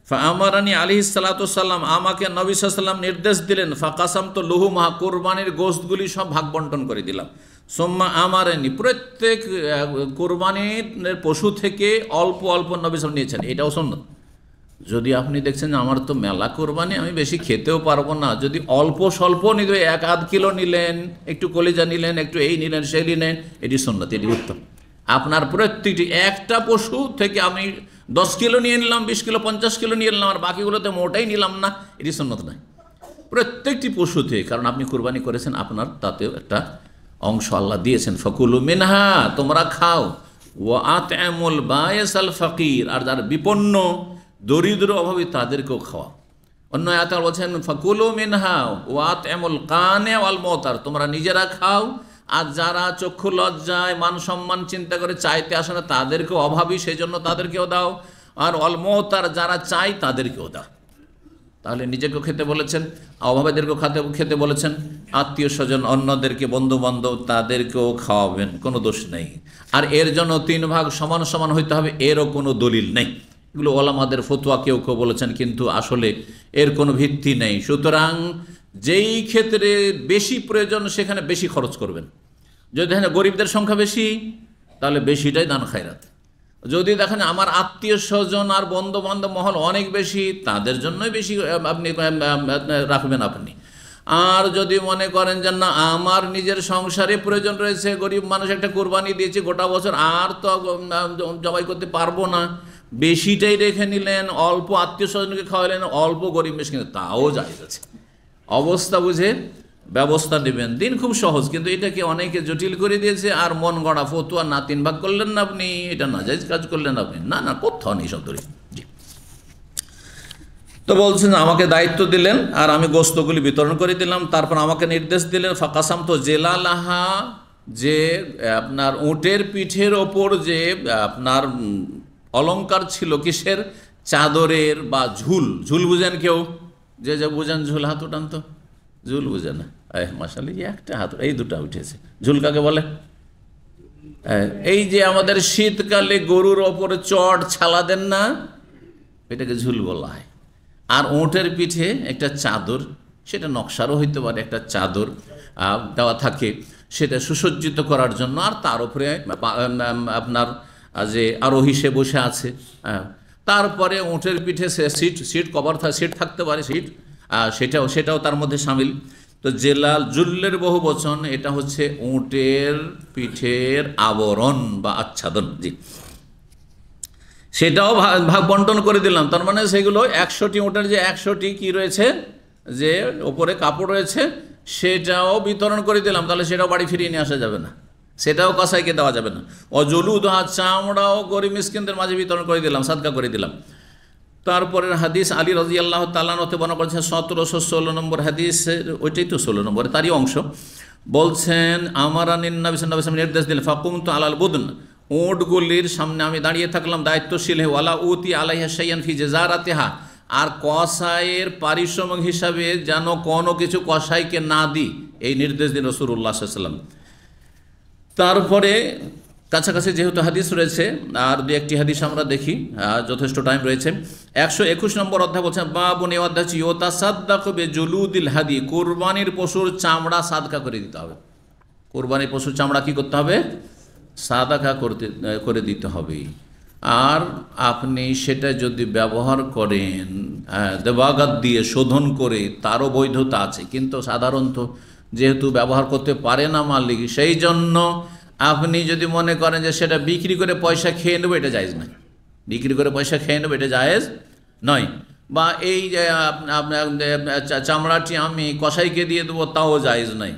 ফাআমারানি আলাইহিস সালাতু ওয়াসসালাম, আমাকে নবী সাল্লাল্লাহু আলাইহি ওয়াসাল্লাম নির্দেশ দিলেন, ফাকাসামতু লুহুমা, কুরবানির গোশতগুলি সব ভাগ বন্টন করে দিলাম। সুম্মা আমারানি, প্রত্যেক কুরবানির পশু থেকে অল্প অল্প নবী সাল্লাল্লাহু নিয়েছেন, এটাও সুন্নাত। যদি আপনি দেখছেন আমার তো মেলা কোরবানি, আমি বেশি খেতেও পারবো না, যদি অল্প স্বল্প নিতে, 1-8 কিলো নিলেন, একটু কলিজা নিলেন, একটু এই নিলেন সেই নিলেন, এটি সুন্নাত, এটি উত্তম। আপনার প্রত্যেকটি একটা পশু থেকে আমি 10 কিলো নিয়ে নিলাম, 20 কিলো 50 কিলো নিয়ে নিলাম, আর বাকিগুলোতে মোটাই নিলাম না, এটি সুন্নাত নয়। প্রত্যেকটি পশু থেকে, কারণ আপনি কুরবানি করেছেন, আপনার তাতেও একটা অংশ আল্লাহ দিয়েছেন। ফাকুলু মিনহা, তোমরা খাও, ওয়া আত'আমুল বায়িসাল ফাকির, আর যারা বিপন্ন দরিদ্র অভাবী তাদেরকেও খাওয়া। অন্য আয়াতে বলছেন ফাকুলু মিনহা ওয়া আত'আমুল কানে ওয়াল মুতার, তোমরা নিজেরা খাও, আর যারা চক্ষু লজ্জায় মান সম্মান চিন্তা করে চাইতে আসে না তাদেরকেও, অভাবী সেই জন্য তাদেরকেও দাও, আর অল মুতার যারা চাই তাদেরকেও দাও। তাহলে নিজেকেও খেতে বলেছেন, অভাবীদেরকেও খেতে বলেছেন, আত্মীয় স্বজন অন্যদেরকে বন্ধু বান্ধব তাদেরকেও খাওয়াবেন, কোনো দোষ নেই। আর এর জন্য 3 ভাগ সমান সমান হইতে হবে, এরও কোনো দলিল নেই। এগুলো ওলামাদের ফতোয়া, কেউ কেউ বলেছেন, কিন্তু আসলে এর কোনো ভিত্তি নেই। সুতরাং যেই ক্ষেত্রে বেশি প্রয়োজন সেখানে বেশি খরচ করবেন। যদি দেখেন গরিবদের সংখ্যা বেশি, তাহলে বেশিটাই দান খায়রাত। যদি দেখেন আমার আত্মীয় স্বজন আর বন্ধু বান্ধব মহল অনেক বেশি, তাদের জন্যই বেশি আপনি রাখবেন আপনি। আর যদি মনে করেন যে না আমার নিজের সংসারে প্রয়োজন রয়েছে, গরিব মানুষ একটা কোরবানি দিয়েছি গোটা বছর, আর তো জবাই করতে পারবো না, বেশিটাই রেখে নিলেন, অল্প আত্মীয় স্বজনকে খাওয়ালেন, অল্প গরিব মিসকিন, তাও জায়েজ আছে। অবস্থা বুঝে ব্যবস্থা নেবেন। দিন খুব সহজ, কিন্তু এটাকে অনেকে জটিল করে দিয়েছে। আর মন গড়া ফতুয়া না 3 ভাগ করলেন না আপনি, এটা নাজায়েজ কাজ করলেন আপনি, না না, কোথাও নেই সব ধরে। জি। তো বলছেন আমাকে দায়িত্ব দিলেন আর আমি গোস্তগুলি বিতরণ করে দিলাম। তারপর আমাকে নির্দেশ দিলেন ফাকাসাম তো জেলালাহা, যে আপনার উটের পিঠের ওপর যে আপনার অলংকার ছিল, কিসের? চাদরের বা ঝুল। ঝুল বুঝেন কেউ? যে যে বুঝেন ঝুল হাত উঠান তো। ঝুল বুঝে না? মাশাআল্লাহ, একটা হাত, এই দুটা উঠেছে। ঝুল কাকে বলে? এই যে আমাদের শীতকালে গরুর ওপরে চট ছালা দেন না, এটাকে ঝুল বলা হয়। আর উটের পিঠে একটা চাদর, সেটা নকশারও হইতে পারে, একটা চাদর দেওয়া থাকে, সেটা সুসজ্জিত করার জন্য। আর তার উপরে আপনার যে আরোহী সে বসে আছে। তারপরে উটের পিঠে সে সিট কভার, সিট থাকতে পারে, সিট সেটাও তার মধ্যে সামিল। তো জেলাল জুল্লের বহু বচন, এটা হচ্ছে উটের পিঠের আবরণ বা আচ্ছাদন। জি, সেটাও ভাগ বন্টন করে দিলাম। তার মানে সেগুলো 100টি উটের যে 100টি কি রয়েছে, যে ওপরে কাপড় রয়েছে, সেটাও বিতরণ করে দিলাম। তাহলে সেটাও বাড়ি ফিরিয়ে নিয়ে আসা যাবে না, সেটাও কসাইকে দেওয়া যাবে না। অজলুদহা, চামড়াও গরিব মিসকিনদের মাঝে বিতরণ করে দিলাম, সাদকা করে দিলাম। তারপরের হাদিস আলী রাদিয়াল্লাহু তাআলা হতে বর্ণনা করেছেন 1716 নম্বর হাদিস, ওইটাই তো 16 নম্বর, তারই অংশ। বলছেন আমারানিন নবী সাল্লাল্লাহু আলাইহি ওয়াসাল্লাম নির্দেশ দিলেন ফাকুমতু আলাল বুদন, উটগুলির সামনে আমি দাঁড়িয়ে থাকলাম দায়িত্বশীল হয়ে। ওয়ালা উতি আলাইহা শাইয়ান ফি জাযারাতিহা, আর কসাইয়ের পারিশ্রমিক হিসাবে যেন কোনো কিছু কসাইকে না দিই, এই নির্দেশ দিন রাসূলুল্লাহ সাল্লাল্লাহু আলাইহি ওয়াসাল্লাম। তারপরে কাছাকাছি যেহেতু হাদিস রয়েছে, আর দু একটি হাদিস আমরা দেখি, যথেষ্ট টাইম রয়েছে। 121 নম্বর অধ্যায় বলছেন বাবুন, এই অধ্যায় হচ্ছে ইউতাসাদ্দাকু বিজুলুদিল হাদি, কোরবানির পশুর চামড়া সাদকা করে দিতে হবে। কোরবানির পশুর চামড়া কি করতে হবে? সাদকা করে দিতে হবে। আর আপনি সেটা যদি ব্যবহার করেন দেবাগাত দিয়ে শোধন করে, তারও বৈধতা আছে। কিন্তু সাধারণত যেহেতু ব্যবহার করতে পারে না মালিক, সেই জন্য আপনি যদি মনে করেন যে সেটা বিক্রি করে পয়সা খেয়ে নেবো, এটা জায়েজ নয়। বিক্রি করে পয়সা খেয়ে নেবো, এটা জায়েজ নয়। বা এই যে চামড়াটি আমি কসাইকে দিয়ে দেবো, তাও জায়েজ নয়।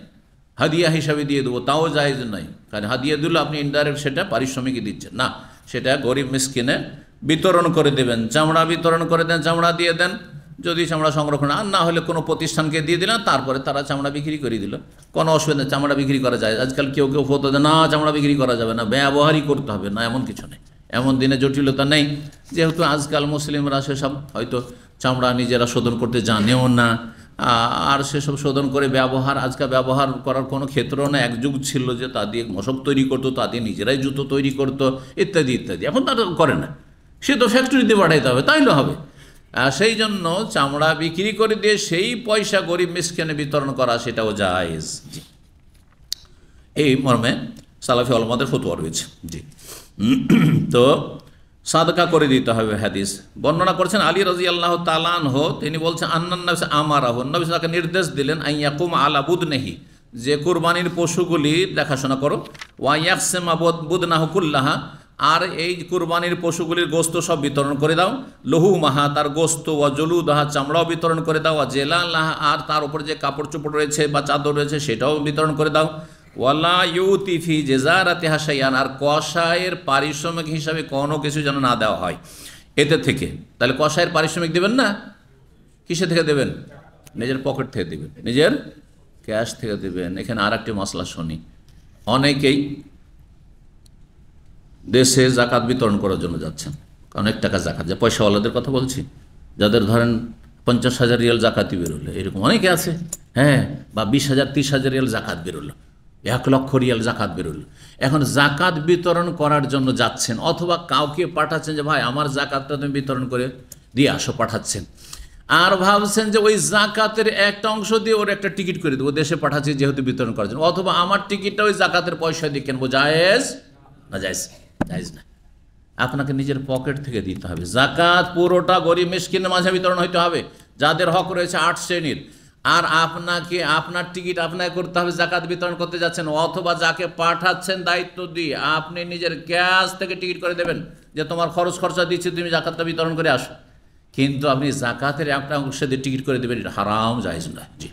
হাদিয়া হিসাবে দিয়ে দেবো, তাও জায়েজ নয়। কারণ হাদিয়া দিলে আপনি ইনডাইরেক্ট সেটা পারিশ্রমিকই দিচ্ছেন না, সেটা গরিব মিসকিনে বিতরণ করে দেবেন। চামড়া বিতরণ করে দেন, চামড়া দিয়ে দেন, যদি চামড়া সংরক্ষণ, আর না হলে কোনো প্রতিষ্ঠানকে দিয়ে দিলেন, তারপরে তারা চামড়া বিক্রি করে দিল, কোনো অসুবিধা। চামড়া বিক্রি করা যায়। আজকাল কেউ ফতো দেয় না চামড়া বিক্রি করা যাবে না, ব্যবহারই করতে হবে, না এমন কিছু নেই, এমন দিনে জটিলতা নেই। যেহেতু আজকাল মুসলিমরা সেসব হয়তো চামড়া নিজেরা শোধন করতে জানেও না, আর সেসব শোধন করে আজকাল ব্যবহার করার কোনো ক্ষেত্রও না। এক যুগ ছিল যে তা দিয়ে মশক তৈরি করতো, তা দিয়ে নিজেরাই জুতো তৈরি করতো, ইত্যাদি ইত্যাদি। এখন তারা করে না, সে তো ফ্যাক্টরিতে পাঠাইতে হবে, তাইলে হবে। সেই জন্য চামড়া বিক্রি করে দিয়ে সেই পয়সা গরিব মিসকিনে বিতরণ করা, সেটাও জায়েজ। জি, এই মর্মে সালাফি উলামাদের ফতোয়া রয়েছে। জি, তো সাদকা করে দিতে হবে। হাদিস বর্ণনা করেছেন আলী রাদিয়াল্লাহু তাআলা আনহু, তিনি বলছেন আন্নান নবী আমারাহু, নবী তাকে নির্দেশ দিলেন আইয়াকুম আলা বুদনিহি, যে কুরবানির পশুগুলি দেখাশোনা করো। ওয়া ইয়াকসিমা বুদনাহু কুল্লাহা, আর এই কুরবানির পশুগুলির গোস্ত সব বিতরণ করে দাও। লহু মাহা, তার গোস্ত। ওয়া জলুদাহা, চামড়াও বিতরণ করে দাও। ওয়া জেলালাহা, আর তার উপর যে কাপড় চোপড় রয়েছে বা চাদর রয়েছে সেটাও বিতরণ করে দাও। ওয়ালা ইউতি ফি জাযারাতিহা শাইআন, আর কসাইয়ের পারিশ্রমিক হিসাবে কোনো কিছু যেন না দেওয়া হয় এতে থেকে। তাহলে কসাইয়ের পারিশ্রমিক দেবেন না, কিসে থেকে দেবেন? নিজের পকেট থেকে দেবেন, নিজের ক্যাশ থেকে দেবেন। এখানে আর একটি মশলা শুনি, অনেকেই দেশে জাকাত বিতরণ করার জন্য যাচ্ছেন, অনেক টাকা জাকাত, যে পয়সাওয়ালাদের কথা বলছি, যাদের ধরেন 50,000 রিয়াল জাকাতি বেরোলো, এরকম অনেকে আছে। হ্যাঁ, বা 20,000 30,000 রিয়াল জাকাত বেরোলো, 1 লক্ষ রিয়াল জাকাত বেরোলো। এখন জাকাত বিতরণ করার জন্য যাচ্ছেন, অথবা কাউকে পাঠাচ্ছেন যে ভাই আমার জাকাতটা তুমি বিতরণ করে দিয়ে আসো, পাঠাচ্ছেন। আর ভাবছেন যে ওই জাকাতের একটা অংশ দিয়ে ওর একটা টিকিট করে দেবো, দেশে পাঠাচ্ছি যেহেতু বিতরণ করার জন্য, অথবা আমার টিকিটটা ওই জাকাতের পয়সা দিয়ে কিনবো, জায়েজ না? জায়েজ না। আপনাকে নিজের পকেট থেকে দিতে হবে। জাকাত পুরোটা গরিব মিসকিনের মাঝে বিতরণ হইতে হবে, যাদের হক রয়েছে 8 শ্রেণীর। আর আপনাকে আপনার টিকিট আপনাকে করতে হবে, জাকাত বিতরণ করতে যাচ্ছেন, অথবা যাকে পাঠাচ্ছেন দায়িত্ব দিয়ে আপনি নিজের ক্যাশ থেকে টিকিট করে দেবেন যে তোমার খরচা দিচ্ছি, তুমি জাকাতটা বিতরণ করে আসো। কিন্তু আপনি জাকাতের একটা অংশ দিয়ে টিকিট করে দেবেন, এটা হারাম, জায়েজ না। জি,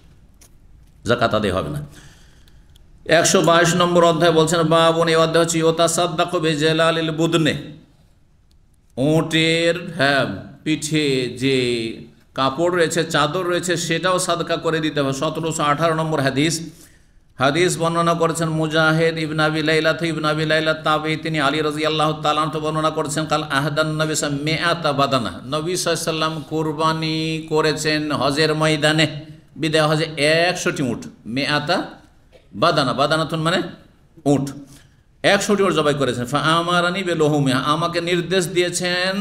যাকাত আদায় হবে না। 122 নম্বর অধ্যায় বলছেন বাবুন, এই অধ্যায় হচ্ছে ইউতাসাদ্দাকু বিজালালিল বুদনে, উটের পিঠে যে কাপড় রয়েছে, চাদর রয়েছে, সেটাও সাদকা করে দিতে হবে। 1718 নম্বর হাদিস বর্ণনা করেছেন মুজাহিদ ইবনে আবি লাইলা থেকে, ইবনে আবি লাইলা তাবেঈ, তিনি আলী রাদিয়াল্লাহু তাআলা আনহু বর্ণনা করেছেন কাল আহদান নবী মিআতা বাদানা, নবী সাল্লাল্লাহু আলাইহি ওয়াসাল্লাম কুরবানি করেছেন হজের ময়দানে, বিদায় হজে 100টি উট। মিআতা বাদানা, বাদানাতুন মানে উট, 100টি উট জবাই করেছেন। ফাআমারানি বিলুহুমিহা, আমাকে নির্দেশ দিয়েছেন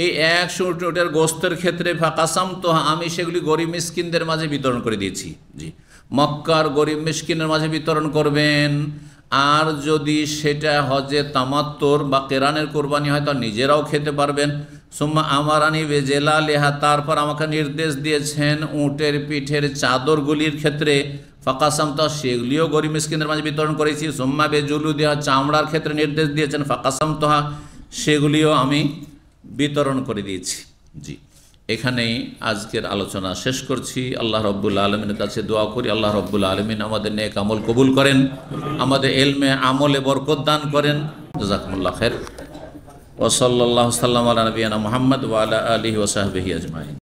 এই 100টি উটের গোস্তের ক্ষেত্রে। ফাকাসামতুহা, আমি সেগুলি গরিব মিসকিনদের মাঝে বিতরণ করে দিয়েছি। জি, মক্কার গরিব মিসকিনের মাঝে বিতরণ করবেন। আর যদি সেটা হজে তামাত্তুর বা কেরানের কোরবানি হয়, তো নিজেরাও খেতে পারবেন। সুম্মা আমারানি বেজেলালিহা, তারপর আমাকে নির্দেশ দিয়েছেন উটের পিঠের চাদরগুলির ক্ষেত্রে। ফাকাসামতা, সেগুলিও গরিব মিসকিনদের মাঝে বিতরণ করেছি। সুম্মা বেজুলুদিহা, চামড়ার ক্ষেত্রে নির্দেশ দিয়েছেন। ফাকাসামতহা, সেগুলিও আমি বিতরণ করে দিয়েছি। জি, এখানেই আজকের আলোচনা শেষ করছি। আল্লাহ রব্বুল আলমিনের কাছে দোয়া করি, আল্লাহ রব্বুল আলমিন আমাদের নেক আমল কবুল করেন, আমাদের এলমে আমলে বরকত দান করেন। জাযাকুমুল্লাহ খাইর। ওয়া সাল্লাল্লাহু সাল্লাম আলা নবিয়িনা মুহাম্মদ ওয়া আলা আলিহি ওয়া সাহবিহি আজমাইন।